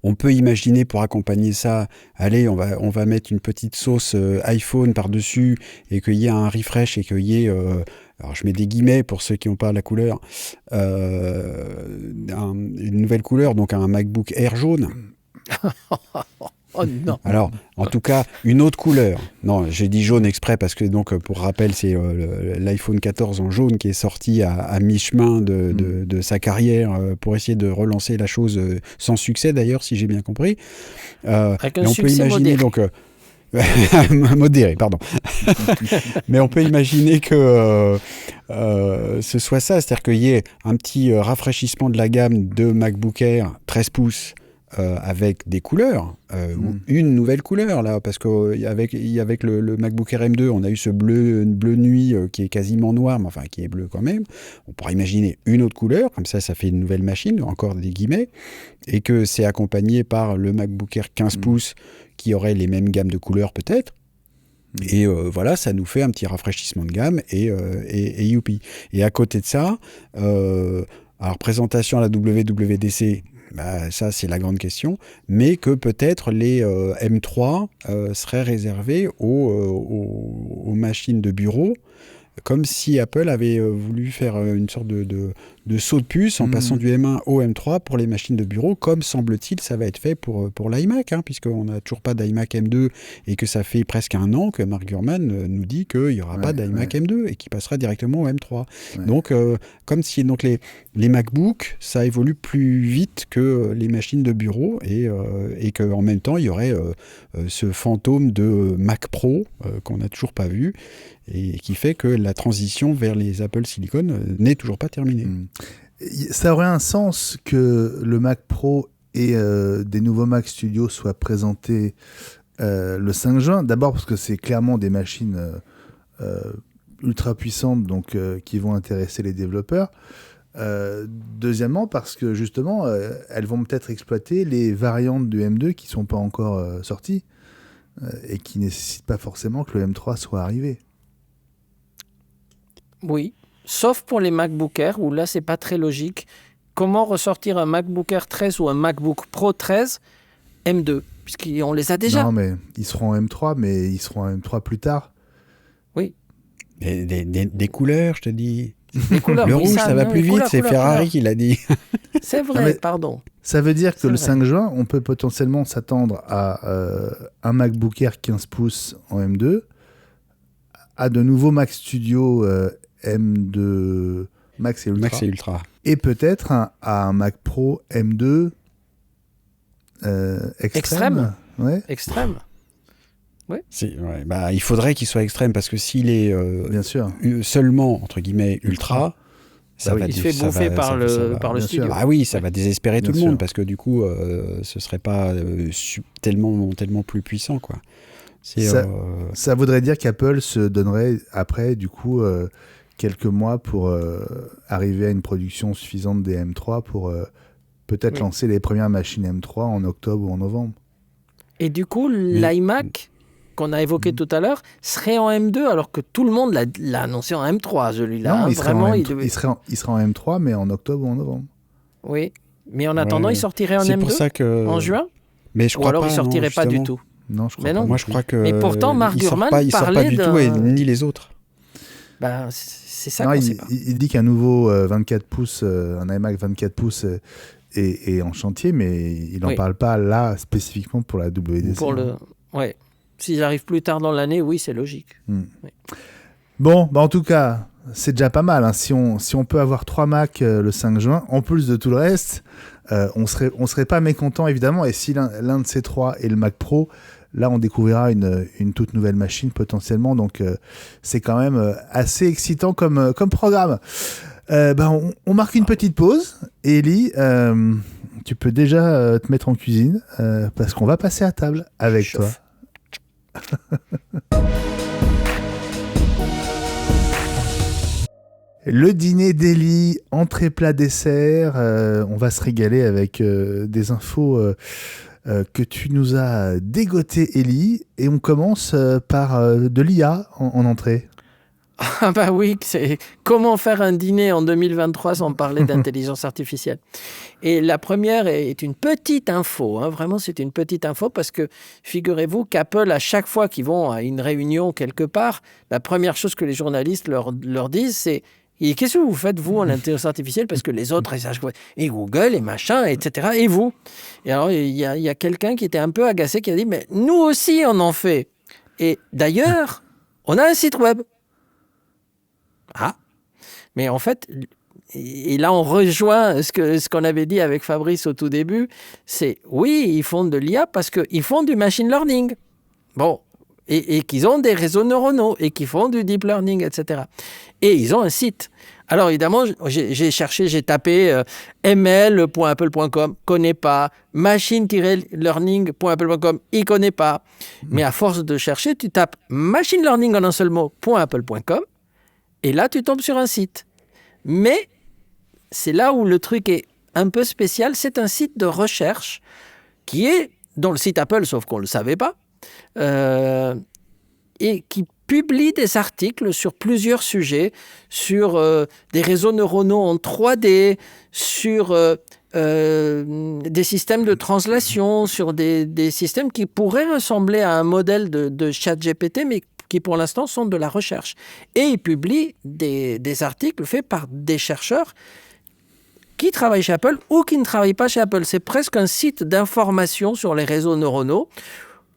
On peut imaginer, pour accompagner ça, allez, on va mettre une petite sauce iPhone par-dessus et qu'il y ait un refresh et qu'il y ait... alors, je mets des guillemets pour ceux qui n'ont pas la couleur. Une nouvelle couleur, donc un MacBook Air jaune. Oh non. Alors, en tout cas, une autre couleur. Non, j'ai dit jaune exprès parce que, donc, pour rappel, c'est l'iPhone 14 en jaune qui est sorti à mi-chemin de sa carrière pour essayer de relancer la chose sans succès, d'ailleurs, si j'ai bien compris. Avec un on peut imaginer, donc... modéré, pardon. Mais on peut imaginer que ce soit ça, c'est-à-dire qu'il y ait un petit rafraîchissement de la gamme de MacBook Air 13 pouces avec des couleurs, une nouvelle couleur là, parce qu'avec le MacBook Air M2, on a eu ce bleu nuit qui est quasiment noir, mais enfin qui est bleu quand même. On pourrait imaginer une autre couleur, comme ça fait une nouvelle machine, encore des guillemets, et que c'est accompagné par le MacBook Air 15 pouces qui aurait les mêmes gammes de couleurs peut-être. Et voilà, ça nous fait un petit rafraîchissement de gamme et youpi. Et à côté de ça, alors présentation à la WWDC, ça c'est la grande question, mais que peut-être les M3 seraient réservés aux machines de bureau, comme si Apple avait voulu faire une sorte de saut de puce en passant du M1 au M3 pour les machines de bureau, comme semble-t-il ça va être fait pour l'iMac, puisqu'on n'a toujours pas d'iMac M2 et que ça fait presque un an que Mark Gurman nous dit qu'il n'y aura pas d'iMac M2 et qu'il passera directement au M3. Donc, comme si donc, les MacBooks, ça évolue plus vite que les machines de bureau et qu'en même temps, il y aurait ce fantôme de Mac Pro qu'on n'a toujours pas vu et qui fait que la transition vers les Apple Silicon n'est toujours pas terminée. Ça aurait un sens que le Mac Pro et des nouveaux Mac Studio soient présentés le 5 juin. D'abord parce que c'est clairement des machines ultra puissantes donc, qui vont intéresser les développeurs. Deuxièmement parce que justement, elles vont peut-être exploiter les variantes du M2 qui ne sont pas encore sorties et qui ne nécessitent pas forcément que le M3 soit arrivé. Oui, sauf pour les MacBook Air, où là, c'est pas très logique. Comment ressortir un MacBook Air 13 ou un MacBook Pro 13 M2 puisqu'on les a déjà. Non, mais ils seront en M3, mais ils seront en M3 plus tard. Oui. Des couleurs, je te dis. Des couleurs, le rouge, ça va plus vite, c'est Ferrari qui l'a dit. C'est vrai, pardon. Ça veut dire que le 5 juin, on peut potentiellement s'attendre à un MacBook Air 15 pouces en M2, à de nouveaux Mac Studio M2 Max et Ultra. Et peut-être à un Mac Pro M2 extrême. Ouais. Extrême. Ouais. Il faudrait qu'il soit extrême parce que s'il est bien sûr. Seulement, entre guillemets, ultra, il se fait bouffer par le studio. Ah oui, ça va désespérer tout le monde parce que du coup, ce serait pas tellement plus puissant, quoi. Ça voudrait dire qu'Apple se donnerait après, du coup, quelques mois pour arriver à une production suffisante des M3 pour peut-être lancer les premières machines M3 en octobre ou en novembre. Et du coup, l'iMac qu'on a évoqué tout à l'heure serait en M2 alors que tout le monde l'a annoncé en M3, celui-là. Non, il sera en M3 mais en octobre ou en novembre. Oui, mais en attendant, il sortirait en M2 en juin. Mais je crois alors pas, il sortirait pas du tout. Non, je crois pas. Moi, je crois que. Mais pourtant, Mark Gurman il sort pas du tout, et ni les autres. C'est ça qu'on sait pas. Il dit qu'un nouveau 24 pouces, un iMac 24 pouces et en chantier, mais il n'en parle pas là spécifiquement pour la WDC. Ouais. S'ils arrivent plus tard dans l'année, oui, c'est logique. Oui. Bon, en tout cas, c'est déjà pas mal. Hein. Si on peut avoir 3 Mac le 5 juin, en plus de tout le reste, on serait pas mécontent évidemment. Et si l'un de ces 3 est le Mac Pro, là on découvrira une toute nouvelle machine potentiellement. Donc c'est quand même assez excitant comme programme. On marque une petite pause. Et Ellie, tu peux déjà te mettre en cuisine parce qu'on va passer à table avec toi. Le dîner d'Ellie, entrée, plat, dessert. On va se régaler avec des infos que tu nous as dégotées, Ellie. Et on commence par de l'IA en entrée. Ah bah oui, c'est comment faire un dîner en 2023 sans parler d'intelligence artificielle. Et la première est une petite info, hein, vraiment c'est une petite info parce que figurez-vous qu'Apple, à chaque fois qu'ils vont à une réunion quelque part, la première chose que les journalistes leur disent c'est « Et qu'est-ce que vous faites, vous, en intelligence artificielle ?» Parce que les autres, et Google, et machin, etc. Et vous ? Et alors, il y a quelqu'un qui était un peu agacé, qui a dit « Mais nous aussi, on en fait. Et d'ailleurs, on a un site web. » Ah, mais en fait, et là on rejoint ce qu'on avait dit avec Fabrice au tout début, c'est oui, ils font de l'IA parce qu'ils font du machine learning. Bon, et qu'ils ont des réseaux neuronaux et qu'ils font du deep learning, etc. Et ils ont un site. Alors évidemment, j'ai cherché, j'ai tapé ml.apple.com, connais pas, machine-learning.apple.com, il connaît pas. Mais à force de chercher, tu tapes machine learning en un seul mot.apple.com. Et là, tu tombes sur un site. Mais c'est là où le truc est un peu spécial. C'est un site de recherche qui est dans le site Apple, sauf qu'on ne le savait pas, et qui publie des articles sur plusieurs sujets, sur des réseaux neuronaux en 3D, sur des systèmes de translation, sur des systèmes qui pourraient ressembler à un modèle de ChatGPT, mais qui pour l'instant sont de la recherche. Et ils publient des articles faits par des chercheurs qui travaillent chez Apple ou qui ne travaillent pas chez Apple. C'est presque un site d'information sur les réseaux neuronaux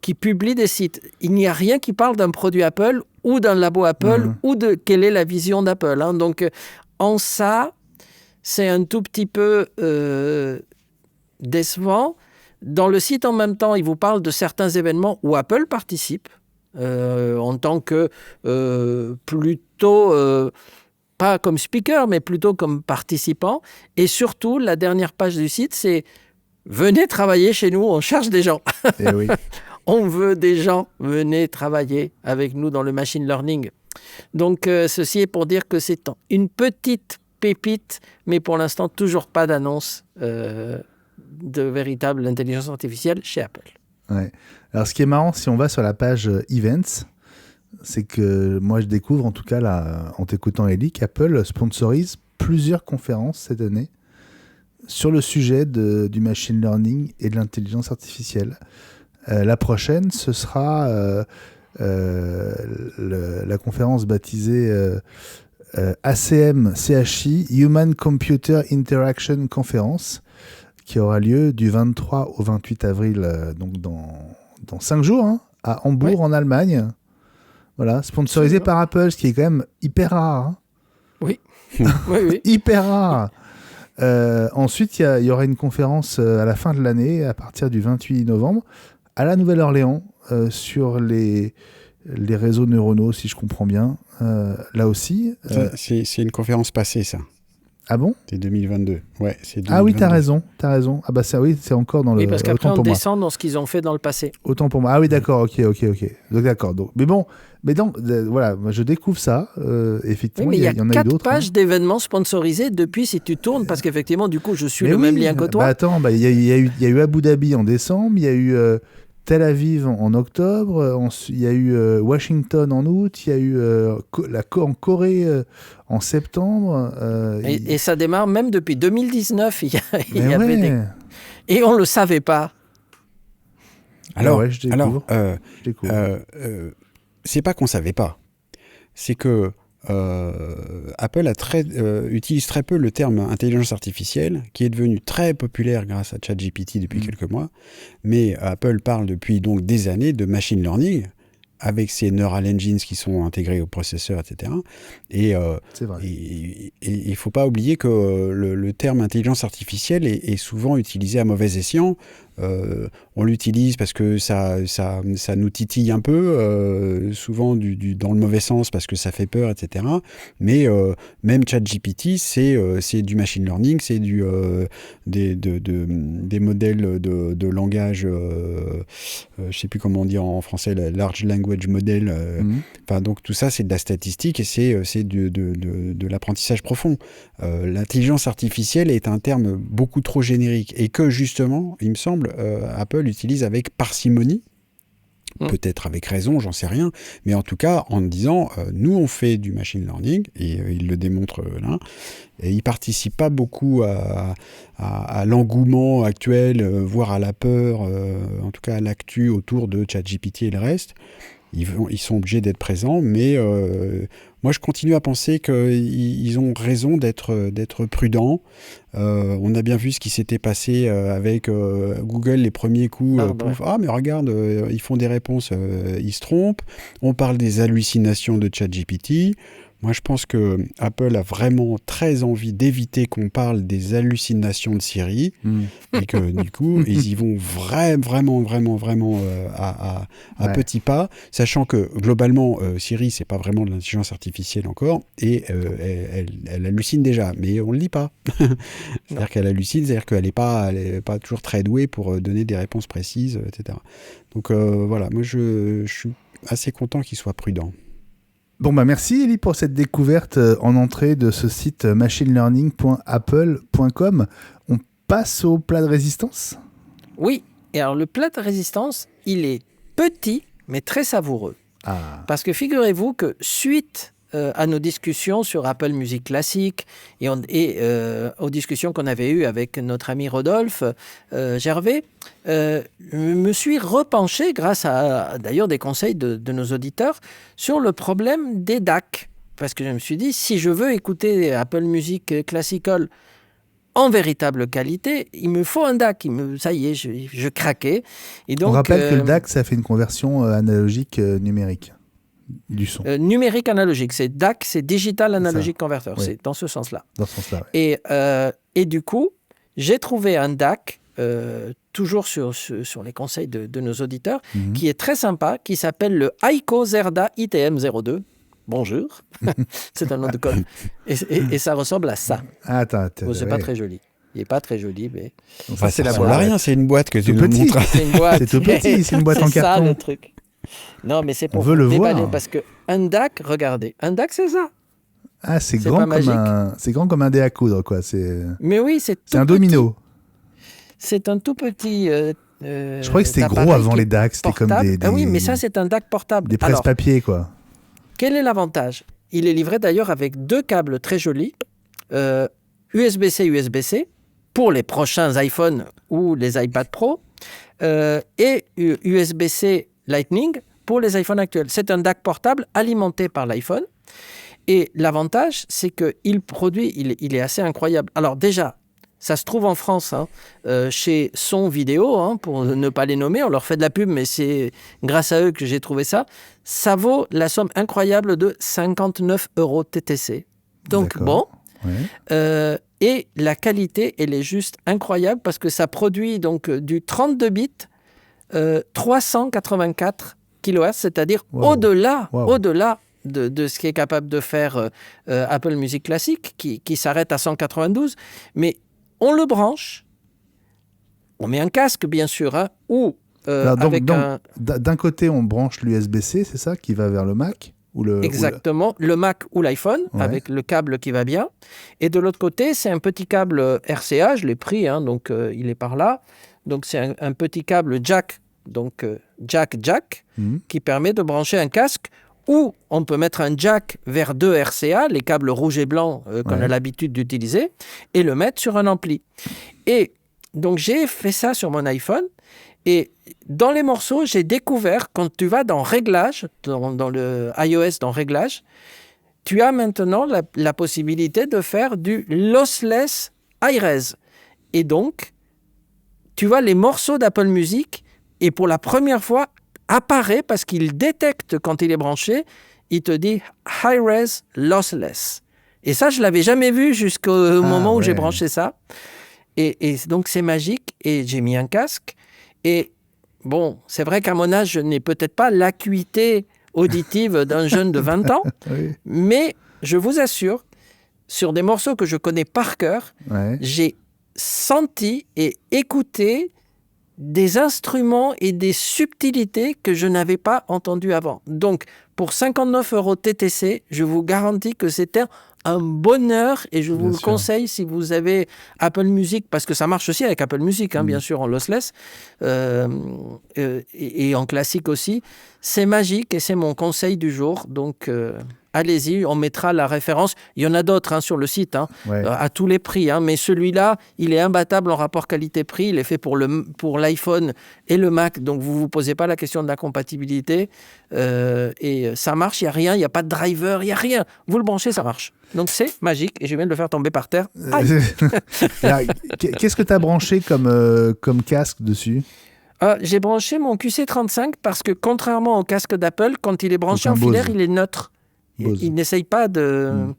qui publie des sites. Il n'y a rien qui parle d'un produit Apple ou d'un labo Apple ou de quelle est la vision d'Apple. Hein. Donc, en ça, c'est un tout petit peu décevant. Dans le site, en même temps, il vous parle de certains événements où Apple participe. En tant que plutôt, pas comme speaker, mais plutôt comme participant. Et surtout, la dernière page du site, c'est « Venez travailler chez nous, on cherche des gens. » Eh oui. On veut des gens, venez travailler avec nous dans le machine learning. Donc, ceci est pour dire que c'est une petite pépite, mais pour l'instant, toujours pas d'annonce de véritable intelligence artificielle chez Apple. Ouais. Alors, ce qui est marrant, si on va sur la page Events, c'est que moi, je découvre, en tout cas, là, en t'écoutant, Ellie, qu'Apple sponsorise plusieurs conférences cette année sur le sujet du machine learning et de l'intelligence artificielle. La prochaine, ce sera la conférence baptisée ACM CHI, Human Computer Interaction Conference, qui aura lieu du 23 au 28 avril, donc dans 5 jours, hein, à Hambourg, en Allemagne. Voilà, sponsorisé par Apple, ce qui est quand même hyper rare. Hein. Oui. Oui. Hyper rare. Ensuite, il y aura une conférence à la fin de l'année, à partir du 28 novembre, à la Nouvelle-Orléans, sur les réseaux neuronaux, si je comprends bien. Là aussi. C'est une conférence passée, ça. Ah bon ? C'est 2022. Ouais, c'est 2022. Ah oui, t'as raison. Ah bah ça, oui, c'est encore dans le... Oui, parce qu'après, on descend dans ce qu'ils ont fait dans le passé. Autant pour moi. Ah oui, d'accord, ok. Donc d'accord. Mais bon, voilà, moi, je découvre ça. Effectivement, oui, mais il y en a eu d'autres. 4 pages d'événements sponsorisés depuis, si tu tournes, parce qu'effectivement, du coup, je suis même lien que toi. Bah attends, il y a eu Abu Dhabi en décembre, il y a eu Tel Aviv en octobre, il y a eu Washington en août, il y a eu en Corée en septembre. Et ça démarre même depuis 2019. Il y avait des... Et on ne le savait pas. Alors, ouais, je découvre. c'est pas qu'on ne savait pas. C'est que Apple utilise très peu le terme intelligence artificielle, qui est devenu très populaire grâce à ChatGPT depuis quelques mois. Mais Apple parle depuis donc des années de machine learning, avec ces neural engines qui sont intégrés au processeur, etc. Et il ne faut pas oublier que le terme intelligence artificielle est souvent utilisé à mauvais escient. On l'utilise parce que ça nous titille un peu, souvent dans le mauvais sens parce que ça fait peur, etc. Mais même ChatGPT, c'est du machine learning, c'est des modèles de langage, je ne sais plus comment on dit en français, large language model. Donc tout ça, c'est de la statistique et c'est de l'apprentissage profond. L'intelligence artificielle est un terme beaucoup trop générique et que justement, il me semble, Apple utilise avec parcimonie, peut-être avec raison, j'en sais rien, mais en tout cas en disant nous on fait du machine learning, et il le démontre là, et il ne participe pas beaucoup à l'engouement actuel, voire à la peur, en tout cas à l'actu autour de ChatGPT et le reste. Ils sont obligés d'être présents, mais moi je continue à penser qu'ils ont raison d'être prudents. On a bien vu ce qui s'était passé avec Google les premiers coups. Mais regarde, ils font des réponses, ils se trompent. On parle des hallucinations de ChatGPT. Moi, je pense que Apple a vraiment très envie d'éviter qu'on parle des hallucinations de Siri et que du coup, ils y vont vraiment à petits pas, sachant que globalement, Siri, c'est pas vraiment de l'intelligence artificielle encore et elle hallucine déjà, mais on le dit pas. C'est-à-dire qu'elle hallucine, c'est-à-dire qu'elle n'est pas toujours très douée pour donner des réponses précises, etc. Donc voilà, moi je suis assez content qu'il soit prudent. Bon, merci Élie pour cette découverte en entrée de ce site machinelearning.apple.com. On passe au plat de résistance ? Oui, et alors le plat de résistance, il est petit mais très savoureux. Parce que figurez-vous que suite à nos discussions sur Apple Music Classique et aux discussions qu'on avait eues avec notre ami Rodolphe Gervais, je me suis repenché, grâce à d'ailleurs des conseils de nos auditeurs, sur le problème des DAC. Parce que je me suis dit, si je veux écouter Apple Music Classical en véritable qualité, il me faut un DAC. Ça y est, je craquais. Et donc, on rappelle que le DAC, ça fait une conversion analogique numérique du son. Numérique analogique, c'est DAC, c'est Digital Analogic Converter, oui. C'est dans ce sens-là. Dans ce sens-là, oui. Et du coup, j'ai trouvé un DAC, toujours sur les conseils de nos auditeurs, qui est très sympa, qui s'appelle le Aiko Zerda ITM02. Bonjour, c'est un nom de code. Et ça ressemble à ça. C'est pas très joli. Il n'est pas très joli, mais... Enfin, c'est la boîte. Rien, c'est une boîte que tu nous montres. C'est une boîte. C'est tout petit, c'est une boîte en carton. C'est ça le truc. Non, mais c'est pour vous déballer, parce qu'un DAC, regardez, un DAC, c'est ça. C'est grand comme un dé à coudre, quoi. Mais oui, c'est un domino. C'est un tout petit... je croyais que c'était gros avant les DAC, c'était comme des... Ah oui, mais ça, c'est un DAC portable. Des presse-papier, quoi. Quel est l'avantage ? Il est livré d'ailleurs avec 2 câbles très jolis, USB-C, USB-C, pour les prochains iPhones ou les iPad Pro, et USB-C Lightning pour les iPhones actuels. C'est un DAC portable alimenté par l'iPhone. Et l'avantage, c'est qu'il produit, il est assez incroyable. Alors déjà, ça se trouve en France, chez Son Vidéo, pour ne pas les nommer. On leur fait de la pub, mais c'est grâce à eux que j'ai trouvé ça. Ça vaut la somme incroyable de 59 € TTC. Donc bon. Ouais. Et la qualité, elle est juste incroyable parce que ça produit donc du 32 bits, 384 kHz, c'est-à-dire au-delà de ce qui est capable de faire Apple Music Classique, qui s'arrête à 192. Mais on le branche, on met un casque, bien sûr, ou d'un côté, on branche l'USB-C, c'est ça, qui va vers le Mac Exactement, le Mac ou l'iPhone, avec le câble qui va bien. Et de l'autre côté, c'est un petit câble RCA, je l'ai pris, donc il est par là. Donc c'est un petit câble jack, donc jack, qui permet de brancher un casque, ou on peut mettre un jack vers 2 RCA, les câbles rouges et blancs qu'on a l'habitude d'utiliser, et le mettre sur un ampli. Et donc j'ai fait ça sur mon iPhone, et dans les morceaux, j'ai découvert, quand tu vas dans Réglages, dans le iOS, dans Réglages, tu as maintenant la possibilité de faire du lossless high-res. Et donc, tu vois les morceaux d'Apple Music, et pour la première fois, apparaît, parce qu'il détecte quand il est branché, il te dit high-res lossless. Et ça, je ne l'avais jamais vu jusqu'au moment où j'ai branché ça. Et donc, c'est magique. Et j'ai mis un casque. Et bon, c'est vrai qu'à mon âge, je n'ai peut-être pas l'acuité auditive d'un jeune de 20 ans. Oui. Mais je vous assure, sur des morceaux que je connais par cœur, j'ai senti et écouté des instruments et des subtilités que je n'avais pas entendues avant. Donc, pour 59 € TTC, je vous garantis que c'était un bonheur, et je vous le conseille si vous avez Apple Music, parce que ça marche aussi avec Apple Music, bien sûr, en lossless, et en classique aussi. C'est magique et c'est mon conseil du jour. Donc, allez-y, on mettra la référence. Il y en a d'autres sur le site, à tous les prix. Mais celui-là, il est imbattable en rapport qualité-prix. Il est fait pour l'iPhone et le Mac, donc vous ne vous posez pas la question de la compatibilité. Et ça marche, il n'y a rien, il n'y a pas de driver, il n'y a rien. Vous le branchez, ça marche. Donc c'est magique, et je viens de le faire tomber par terre. Qu'est-ce que tu as branché comme casque dessus ? J'ai branché mon QC35 parce que contrairement au casque d'Apple, quand il est branché en filaire, il est neutre. Il n'essaye pas de...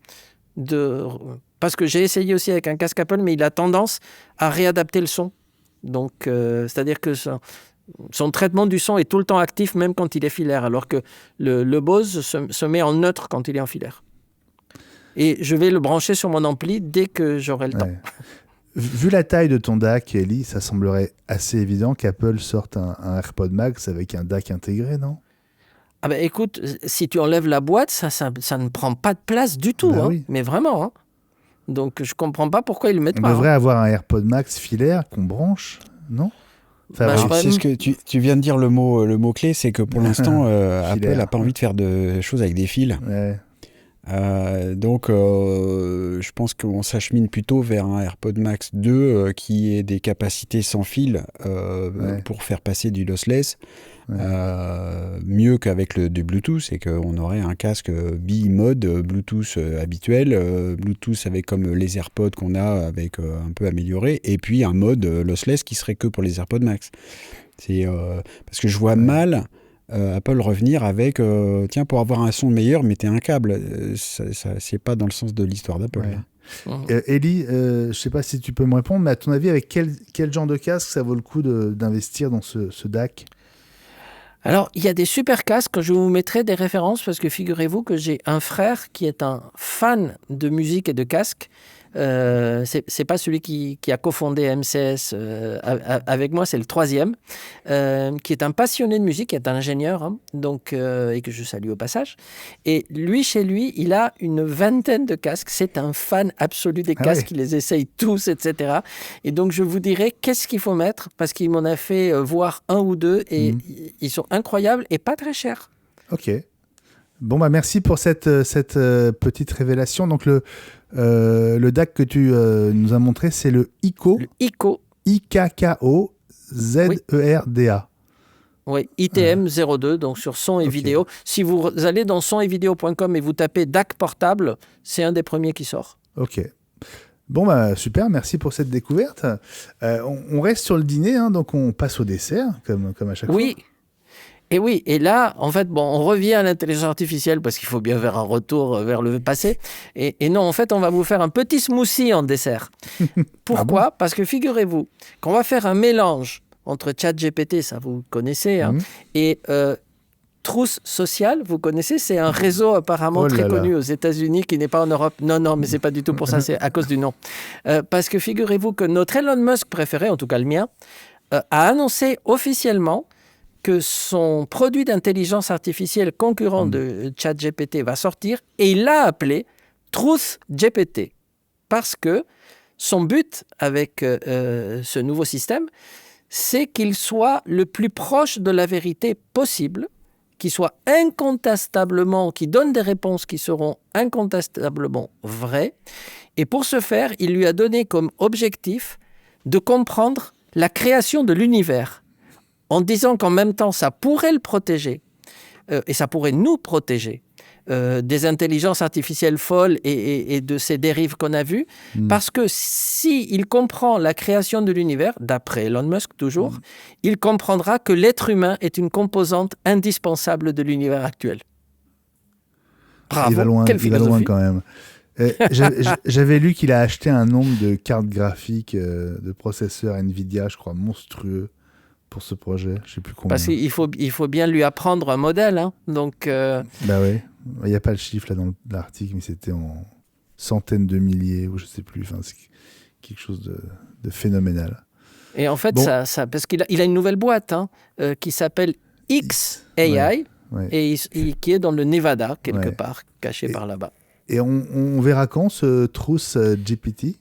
Parce que j'ai essayé aussi avec un casque Apple, mais il a tendance à réadapter le son. Donc, c'est-à-dire que son traitement du son est tout le temps actif, même quand il est filaire, alors que le Bose se met en neutre quand il est en filaire. Et je vais le brancher sur mon ampli dès que j'aurai le temps. Vu la taille de ton DAC, Ellie, ça semblerait assez évident qu'Apple sorte un AirPod Max avec un DAC intégré, non ? Écoute, si tu enlèves la boîte, ça ne prend pas de place du tout, oui. Mais vraiment. Donc, je ne comprends pas pourquoi ils ne le mettent pas. On devrait avoir un AirPod Max filaire qu'on branche, non ? C'est ce que tu viens de dire, le mot-clé, c'est que pour l'instant, Apple n'a pas envie de faire de choses avec des fils. Ouais. Donc je pense qu'on s'achemine plutôt vers un AirPod Max 2 qui ait des capacités sans fil pour faire passer du lossless, mieux qu'avec du Bluetooth, et qu'on aurait un casque bi-mode Bluetooth habituel, Bluetooth avec comme les AirPods qu'on a avec un peu amélioré, et puis un mode lossless qui serait que pour les AirPods Max. C'est parce que je vois mal Apple revenir avec tiens, pour avoir un son meilleur, mettez un câble. C'est pas dans le sens de l'histoire d'Apple. Ellie, je sais pas si tu peux me répondre, mais à ton avis, avec quel genre de casque ça vaut le coup d'investir dans ce DAC ? Alors, il y a des super casques, je vous mettrai des références, parce que figurez-vous que j'ai un frère qui est un fan de musique et de casques. C'est pas celui qui a cofondé MCS avec moi, c'est le troisième, qui est un passionné de musique, qui est un ingénieur, donc, et que je salue au passage. Et lui, chez lui, il a une vingtaine de casques. C'est un fan absolu des casques, il les essaye tous, etc. Et donc, je vous dirai qu'est-ce qu'il faut mettre, parce qu'il m'en a fait voir un ou deux, et ils sont incroyables et pas très chers. Ok. Bon, merci pour cette petite révélation. Donc, le DAC que tu nous as montré, c'est le IKKO. Le IKKO. IKKO ZERDA. Oui, ITM 02, donc sur son et vidéo. Si vous allez dans sonetvideo.com et vous tapez DAC portable, c'est un des premiers qui sort. Ok. Bon, super, merci pour cette découverte. On reste sur le dîner, donc on passe au dessert, comme à chaque fois. Oui, et là, en fait, on revient à l'intelligence artificielle parce qu'il faut bien faire un retour vers le passé. Et non, en fait, on va vous faire un petit smoothie en dessert. Pourquoi ? Parce que figurez-vous qu'on va faire un mélange entre ChatGPT, ça vous connaissez, et Truth Social, vous connaissez, c'est un réseau apparemment très connu aux États-Unis qui n'est pas en Europe. Non, mais c'est pas du tout pour ça, c'est à cause du nom. Parce que figurez-vous que notre Elon Musk préféré, en tout cas le mien, a annoncé officiellement que son produit d'intelligence artificielle concurrent de ChatGPT va sortir, et il l'a appelé TruthGPT parce que son but avec ce nouveau système, c'est qu'il soit le plus proche de la vérité possible, qu'il soit incontestablement, qu'il donne des réponses qui seront incontestablement vraies. Et pour ce faire, il lui a donné comme objectif de comprendre la création de l'univers, en disant qu'en même temps, ça pourrait le protéger, et ça pourrait nous protéger des intelligences artificielles folles et de ces dérives qu'on a vues, parce que s'il comprend la création de l'univers, d'après Elon Musk toujours, il comprendra que l'être humain est une composante indispensable de l'univers actuel. Bravo, il va loin, quelle philosophie. Il va loin quand même. J'avais lu qu'il a acheté un nombre de cartes graphiques, de processeurs Nvidia, je crois, monstrueux pour ce projet. Je sais plus combien. Parce qu'il faut bien lui apprendre un modèle. Hein. Donc, Bah oui, il n'y a pas le chiffre là dans l'article, mais c'était en centaines de milliers, ou je sais plus. Enfin, c'est quelque chose de phénoménal. Et en fait, ça parce qu'il a une nouvelle boîte qui s'appelle XAI, et qui est dans le Nevada, quelque part, caché par là-bas. Et on verra quand ce Truth GPT?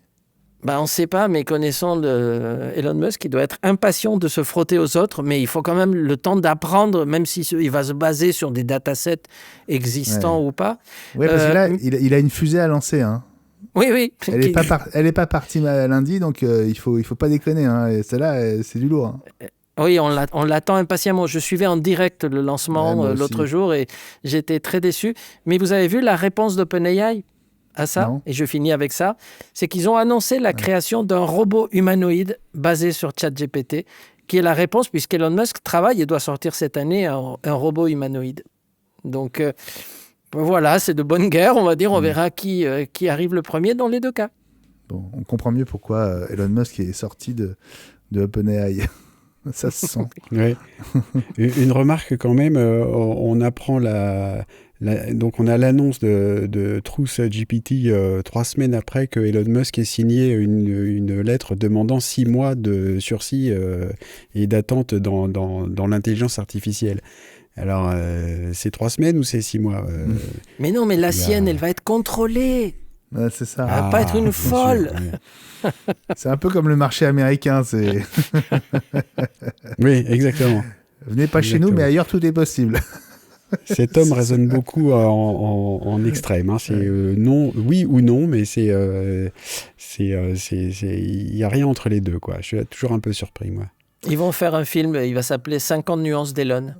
On ne sait pas, mais connaissant Elon Musk, il doit être impatient de se frotter aux autres, mais il faut quand même le temps d'apprendre, même s'il va se baser sur des datasets existants ou pas. Oui, parce que là, il a une fusée à lancer. Hein. Oui. Elle n'est pas partie lundi, donc il faut pas déconner. Hein. Et celle-là, c'est du lourd. Hein. Oui, on l'attend impatiemment. Je suivais en direct le lancement l'autre jour et j'étais très déçu. Mais vous avez vu la réponse d'OpenAI à ça? Non. Et je finis avec ça. C'est qu'ils ont annoncé la création d'un robot humanoïde basé sur ChatGPT, qui est la réponse, puisqu'Elon Musk travaille et doit sortir cette année un robot humanoïde. Donc voilà, c'est de bonne guerre, on va dire. On verra qui arrive le premier dans les deux cas. Bon, on comprend mieux pourquoi Elon Musk est sorti de OpenAI. Ça se sent. Ouais. Une remarque quand même, on apprend donc on a l'annonce de Truth GPT 3 semaines après que Elon Musk ait signé une lettre demandant 6 mois de sursis et d'attente dans l'intelligence artificielle. Alors, c'est 3 semaines ou c'est 6 mois Mais non, mais la sienne, elle va être contrôlée. Ouais, c'est ça. Elle va pas être une folle. Sûr, ouais. C'est un peu comme le marché américain. Oui, exactement. Venez pas chez nous, mais ailleurs, tout est possible. Cet homme raisonne beaucoup en extrême. Hein. C'est non, oui ou non, mais il n'y a rien entre les deux, quoi. Je suis toujours un peu surpris, moi. Ils vont faire un film, il va s'appeler 50 nuances d'Elon.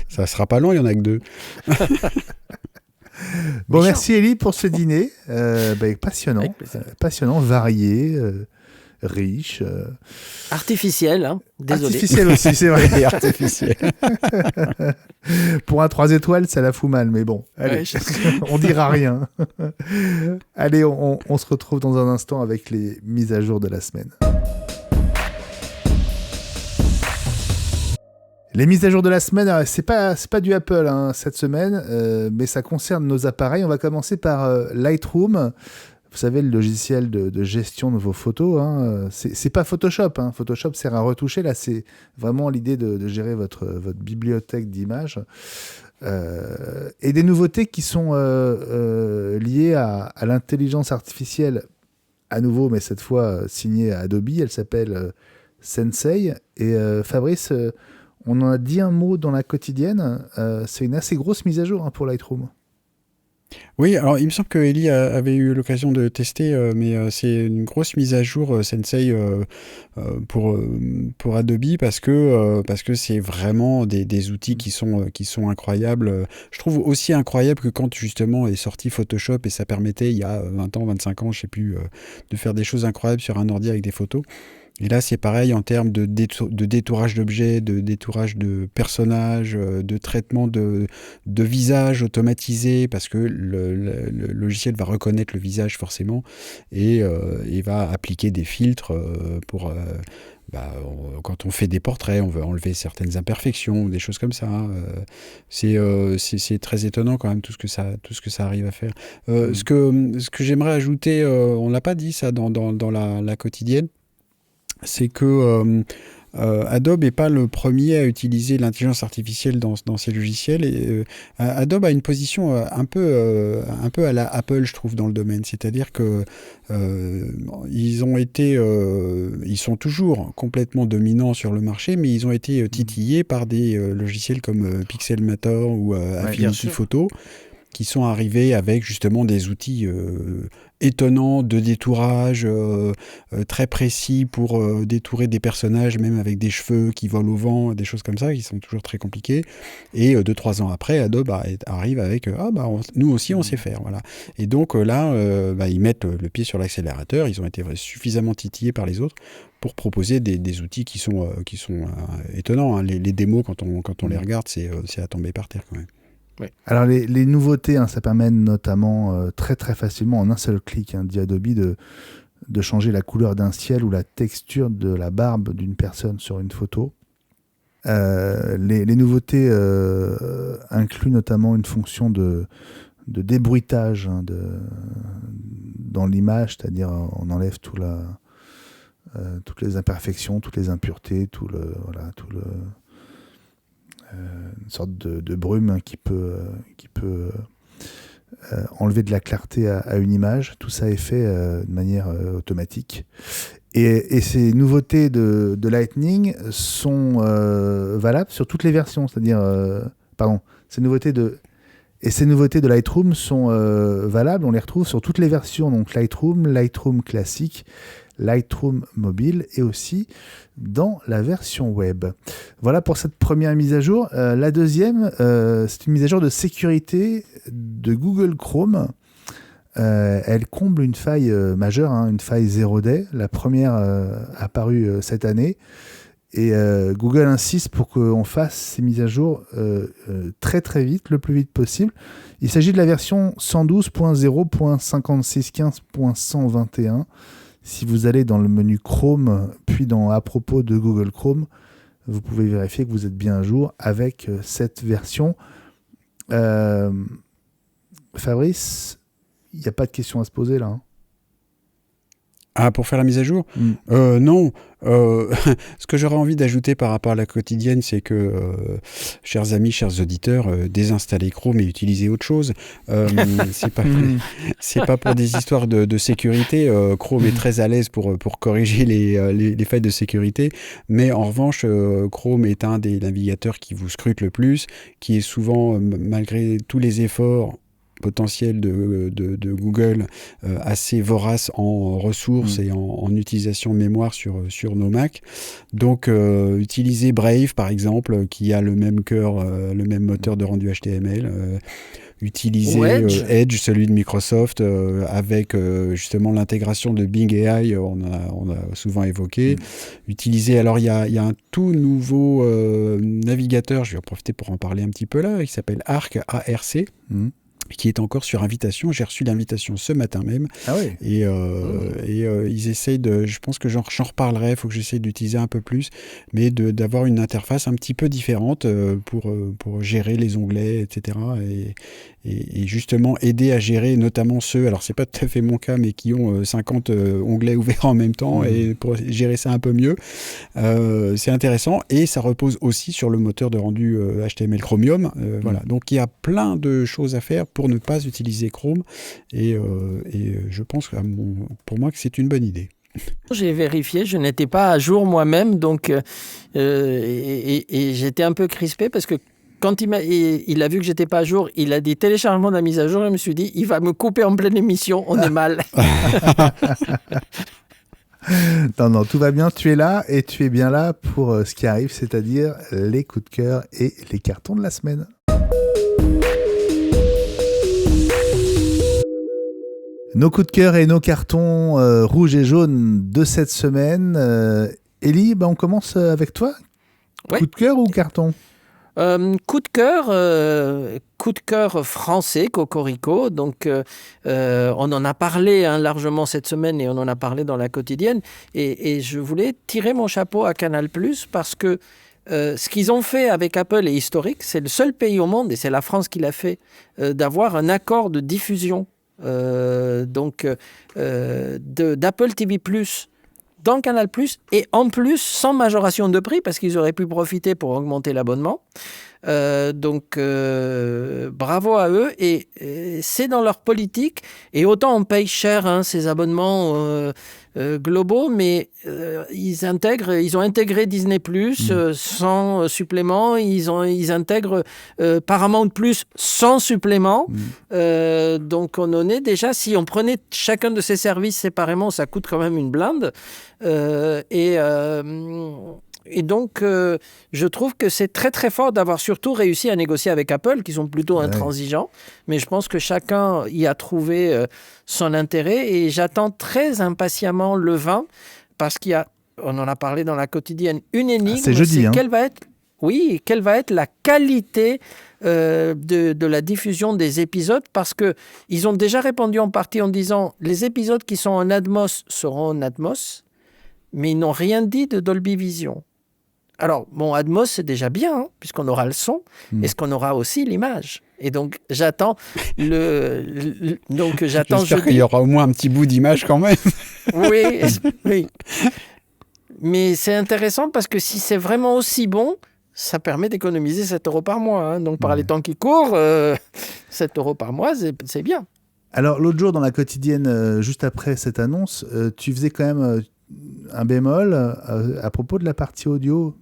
Ça sera pas long, il y en a que 2. Bon, merci Élie pour ce dîner. Passionnant. Passionnant, varié, riche. Artificiel, hein. Désolé. Artificiel aussi, c'est vrai. Et artificiel. Pour un 3 étoiles, ça la fout mal, mais bon, allez, on dira rien. Allez, on se retrouve dans un instant avec les mises à jour de la semaine. Les mises à jour de la semaine, c'est pas du Apple cette semaine, mais ça concerne nos appareils. On va commencer par Lightroom. Vous savez, le logiciel de gestion de vos photos. C'est pas Photoshop. Photoshop sert à retoucher. Là, c'est vraiment l'idée de gérer votre bibliothèque d'images. Et des nouveautés qui sont liées à l'intelligence artificielle, à nouveau, mais cette fois signée à Adobe. Elle s'appelle Sensei. Et Fabrice... on en a dit un mot dans la quotidienne. C'est une assez grosse mise à jour pour Lightroom. Oui, alors il me semble que Ellie avait eu l'occasion de tester, mais c'est une grosse mise à jour Sensei pour Adobe parce que c'est vraiment des outils qui sont incroyables. Je trouve aussi incroyable que quand justement est sorti Photoshop et ça permettait il y a 20 ans, 25 ans, je sais plus, de faire des choses incroyables sur un ordi avec des photos. Et là, c'est pareil en termes de détourage d'objets, de détourage de personnages, de traitement de visage automatisé, parce que le logiciel va reconnaître le visage forcément et va appliquer des filtres pour... quand on fait des portraits, on veut enlever certaines imperfections, des choses comme ça. C'est très étonnant quand même tout ce que ça arrive à faire. Ce que j'aimerais ajouter, on l'a pas dit ça dans la quotidienne, c'est que Adobe n'est pas le premier à utiliser l'intelligence artificielle dans ses logiciels. Et Adobe a une position un peu à la Apple, je trouve, dans le domaine. C'est-à-dire que ils sont toujours complètement dominants sur le marché, mais ils ont été titillés par des logiciels comme Pixelmator ou Affinity Photo. qui sont arrivés avec justement des outils étonnants de détourage, très précis pour détourer des personnages, même avec des cheveux qui volent au vent, des choses comme ça, qui sont toujours très compliquées. Et 2-3 ans après, Adobe arrive avec nous aussi on sait faire. Voilà. Et donc là, ils mettent le pied sur l'accélérateur, ils ont été suffisamment titillés par les autres pour proposer des outils qui sont étonnants. Hein. Les démos, quand on les regarde, c'est à tomber par terre quand même. Ouais. Alors les nouveautés, ça permet notamment très très facilement en un seul clic d'Adobe de changer la couleur d'un ciel ou la texture de la barbe d'une personne sur une photo. Les nouveautés incluent notamment une fonction de débruitage dans l'image, c'est-à-dire on enlève toutes les imperfections, toutes les impuretés, une sorte de brume qui peut enlever de la clarté à une image. Tout ça est fait de manière automatique. Et ces nouveautés de Lightning sont valables sur toutes les versions. C'est-à-dire, ces nouveautés de Lightroom sont valables. On les retrouve sur toutes les versions. Donc Lightroom classique, Lightroom mobile et aussi dans la version web. Voilà pour cette première mise à jour. La deuxième, c'est une mise à jour de sécurité de Google Chrome. Elle comble une faille majeure, une faille 0-day. La première apparue cette année. Et Google insiste pour qu'on fasse ces mises à jour très très vite, le plus vite possible. Il s'agit de la version 112.0.5615.121. Si vous allez dans le menu Chrome, puis dans à propos de Google Chrome, vous pouvez vérifier que vous êtes bien à jour avec cette version. Fabrice, il n'y a pas de question à se poser là. Ah, pour faire la mise à jour ? Non. Ce que j'aurais envie d'ajouter par rapport à la quotidienne, c'est que, chers amis, chers auditeurs, désinstallez Chrome et utilisez autre chose. C'est pas pour des histoires de sécurité. Chrome est très à l'aise pour corriger les failles de sécurité. Mais en revanche, Chrome est un des navigateurs qui vous scrute le plus, qui est souvent, malgré tous les efforts potentiel de Google assez vorace en ressources et en utilisation mémoire sur nos Mac. Donc, utiliser Brave, par exemple, qui a le même cœur, le même moteur de rendu HTML. Utiliser Edge, celui de Microsoft, avec justement l'intégration de Bing AI, on a souvent évoqué. Utiliser, alors il y a un tout nouveau navigateur, je vais en profiter pour en parler un petit peu là, qui s'appelle Arc, A-R-C. Qui est encore sur invitation. J'ai reçu l'invitation ce matin même. Ah oui. Et ils essayent je pense que j'en reparlerai, il faut que j'essaye d'utiliser un peu plus, mais d'avoir une interface un petit peu différente pour gérer les onglets, etc. Et justement aider à gérer notamment ceux, alors c'est pas tout à fait mon cas, mais qui ont 50 onglets ouverts en même temps, et pour gérer ça un peu mieux. C'est intéressant, et ça repose aussi sur le moteur de rendu HTML Chromium. Voilà. Donc il y a plein de choses à faire pour ne pas utiliser Chrome, et je pense pour moi que c'est une bonne idée. J'ai vérifié, je n'étais pas à jour moi-même, donc et j'étais un peu crispé parce que quand il a vu que j'étais pas à jour, il a dit téléchargement de la mise à jour, et je me suis dit il va me couper en pleine émission, on est mal. Non, tout va bien, tu es là, et tu es bien là pour ce qui arrive, c'est-à-dire les coups de cœur et les cartons de la semaine. Nos coups de cœur et nos cartons rouges et jaunes de cette semaine. Élie, on commence avec toi. Ouais. Coup de cœur ou carton ? Coup de cœur français, Cocorico. Donc, on en a parlé largement cette semaine, et on en a parlé dans la quotidienne. Et je voulais tirer mon chapeau à Canal+, parce que ce qu'ils ont fait avec Apple est historique. C'est le seul pays au monde, et c'est la France qui l'a fait, d'avoir un accord de diffusion d'Apple TV+, dans Canal+, et en plus sans majoration de prix, parce qu'ils auraient pu profiter pour augmenter l'abonnement. Donc, bravo à eux. Et c'est dans leur politique. Et autant on paye cher ces abonnements globaux, mais ils ont intégré Disney+, sans supplément. Ils intègrent Paramount+, sans supplément. Donc, on en est déjà... Si on prenait chacun de ces services séparément, ça coûte quand même une blinde. Et donc, je trouve que c'est très, très fort d'avoir surtout réussi à négocier avec Apple, qui sont plutôt intransigeants. Mais je pense que chacun y a trouvé son intérêt. Et j'attends très impatiemment le 20, parce on en a parlé dans la quotidienne, une énigme. C'est jeudi, quelle va être la qualité de la diffusion des épisodes, parce qu'ils ont déjà répondu en partie en disant les épisodes qui sont en Atmos seront en Atmos, mais ils n'ont rien dit de Dolby Vision. Alors, Atmos, c'est déjà bien, puisqu'on aura le son. Est-ce qu'on aura aussi l'image? Et donc, j'attends J'espère qu'il y aura au moins un petit bout d'image quand même. Oui. Mais c'est intéressant parce que si c'est vraiment aussi bon, ça permet d'économiser 7 € par mois. Donc, par les temps qui courent, 7 € par mois, c'est bien. Alors, l'autre jour, dans la quotidienne, juste après cette annonce, tu faisais quand même... un bémol à propos de la partie audio.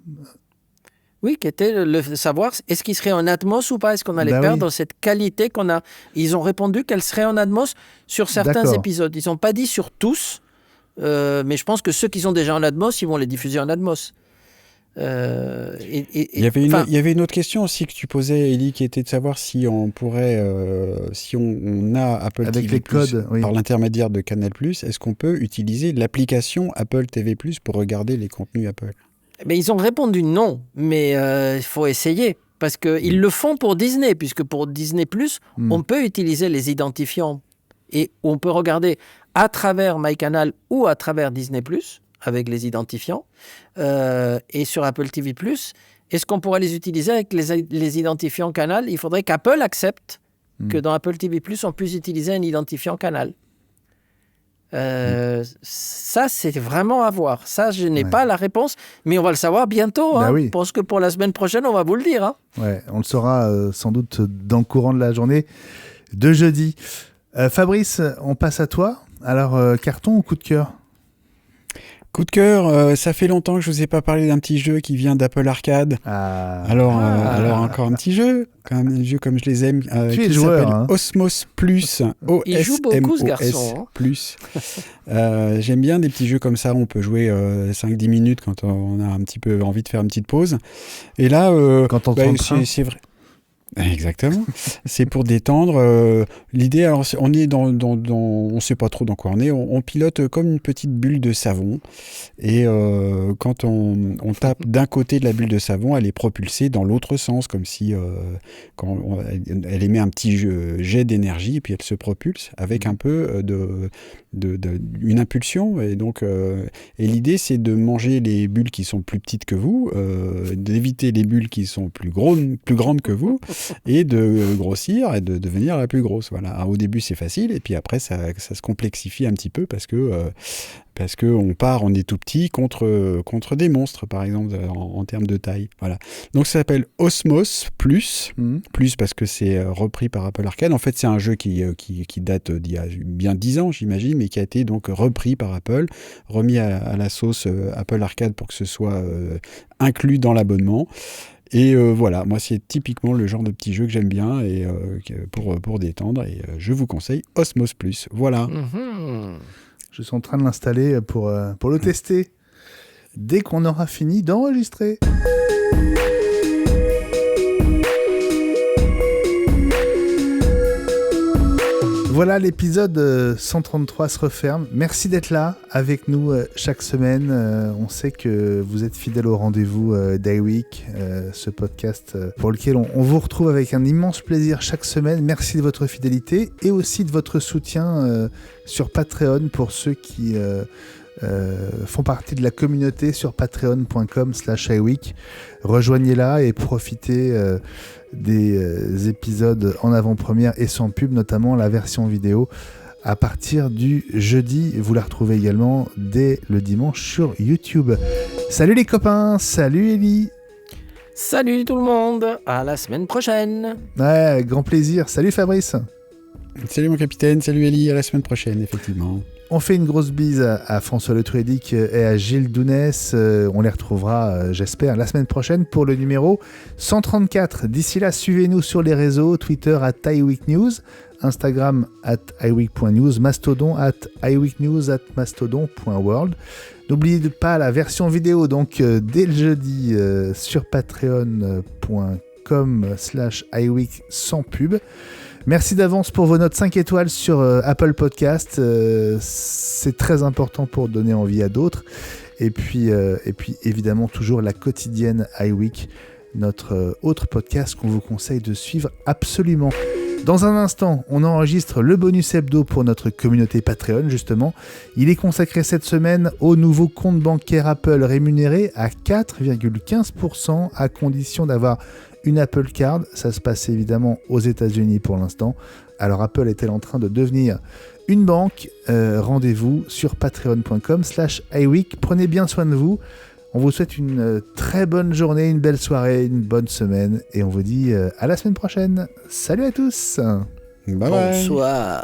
Oui, qui était le savoir, est-ce qu'il serait en Atmos ou pas? Est-ce qu'on allait perdre cette qualité qu'on a? Ils ont répondu qu'elle serait en Atmos sur certains épisodes. Ils n'ont pas dit sur tous, mais je pense que ceux qui sont déjà en Atmos, ils vont les diffuser en Atmos. Il y avait une autre question aussi que tu posais, Élie, qui était de savoir si on pourrait, si on a Apple avec TV+, les codes, par l'intermédiaire de Canal+, est-ce qu'on peut utiliser l'application Apple TV+, pour regarder les contenus Apple? Mais ils ont répondu non, mais il faut essayer. Parce qu'ils le font pour Disney, puisque pour Disney+, on peut utiliser les identifiants. Et on peut regarder à travers MyCanal ou à travers Disney+, avec les identifiants. Et sur Apple TV+, est-ce qu'on pourrait les utiliser avec les identifiants Canal? Il faudrait qu'Apple accepte que dans Apple TV+, on puisse utiliser un identifiant Canal. Ça, c'est vraiment à voir. Ça, je n'ai pas la réponse, mais on va le savoir bientôt. Je pense que pour la semaine prochaine, on va vous le dire. On le saura sans doute dans le courant de la journée de jeudi. Fabrice, on passe à toi. Alors, carton ou coup de cœur? Coup de cœur, ça fait longtemps que je vous ai pas parlé d'un petit jeu qui vient d'Apple Arcade. Alors encore un petit jeu, un jeu comme je les aime, qui s'appelle Osmos Plus. Il joue beaucoup ce garçon. Plus. J'aime bien des petits jeux comme ça, on peut jouer 5-10 minutes quand on a un petit peu envie de faire une petite pause. Et là, quand on c'est vrai. Exactement. C'est pour détendre. L'idée, alors, on est on sait pas trop dans quoi on est. On pilote comme une petite bulle de savon. Et quand on tape d'un côté de la bulle de savon, elle est propulsée dans l'autre sens, comme si elle émet un petit jet d'énergie et puis elle se propulse avec un peu une impulsion. Et donc, et l'idée, c'est de manger les bulles qui sont plus petites que vous, d'éviter les bulles qui sont plus grandes que vous. Et de grossir et de devenir la plus grosse. Voilà. Alors, au début, c'est facile, et puis après, ça se complexifie un petit peu parce que on est tout petit contre des monstres, par exemple, en termes de taille. Voilà. Donc, ça s'appelle Osmos Plus. Plus parce que c'est repris par Apple Arcade. En fait, c'est un jeu qui date d'il y a bien 10 ans, j'imagine, mais qui a été donc repris par Apple, remis à la sauce Apple Arcade pour que ce soit inclus dans l'abonnement. Et voilà, moi c'est typiquement le genre de petit jeu que j'aime bien et pour détendre, et je vous conseille Osmos Plus. Voilà. Je suis en train de l'installer pour le tester dès qu'on aura fini d'enregistrer. Voilà, l'épisode 133 se referme. Merci d'être là avec nous chaque semaine. On sait que vous êtes fidèles au rendez-vous Day Week, ce podcast pour lequel on vous retrouve avec un immense plaisir chaque semaine. Merci de votre fidélité et aussi de votre soutien sur Patreon pour ceux qui font partie de la communauté sur patreon.com/iWeek. Rejoignez-la et profitez des épisodes en avant-première et sans pub, notamment la version vidéo à partir du jeudi. Vous la retrouvez également dès le dimanche sur YouTube. Salut les copains, salut Élie. Salut tout le monde, à la semaine prochaine. Ouais, avec grand plaisir. Salut Fabrice. Salut mon capitaine, salut Elie, à la semaine prochaine, effectivement. On fait une grosse bise à François Le Truedic et à Gilles Dounès. On les retrouvera, j'espère, la semaine prochaine pour le numéro 134. D'ici là, suivez-nous sur les réseaux, Twitter @iWeekNews, Instagram @iWeek.news, Mastodon @iWeekNews, @mastodon.world. N'oubliez pas la version vidéo, donc dès le jeudi sur patreon.com/iWeek sans pub. Merci d'avance pour vos notes 5 étoiles sur Apple Podcast. C'est très important pour donner envie à d'autres. Et puis évidemment, toujours la quotidienne iWeek, notre autre podcast qu'on vous conseille de suivre absolument. Dans un instant, on enregistre le bonus hebdo pour notre communauté Patreon, justement. Il est consacré cette semaine au nouveau compte bancaire Apple rémunéré à 4,15% à condition d'avoir une Apple Card. Ça se passe évidemment aux États-Unis pour l'instant. Alors Apple est-elle en train de devenir une banque ? Rendez-vous sur patreon.com/iWeek. Prenez bien soin de vous. On vous souhaite une très bonne journée, une belle soirée, une bonne semaine. Et on vous dit à la semaine prochaine. Salut à tous. Bye bye. Bonsoir.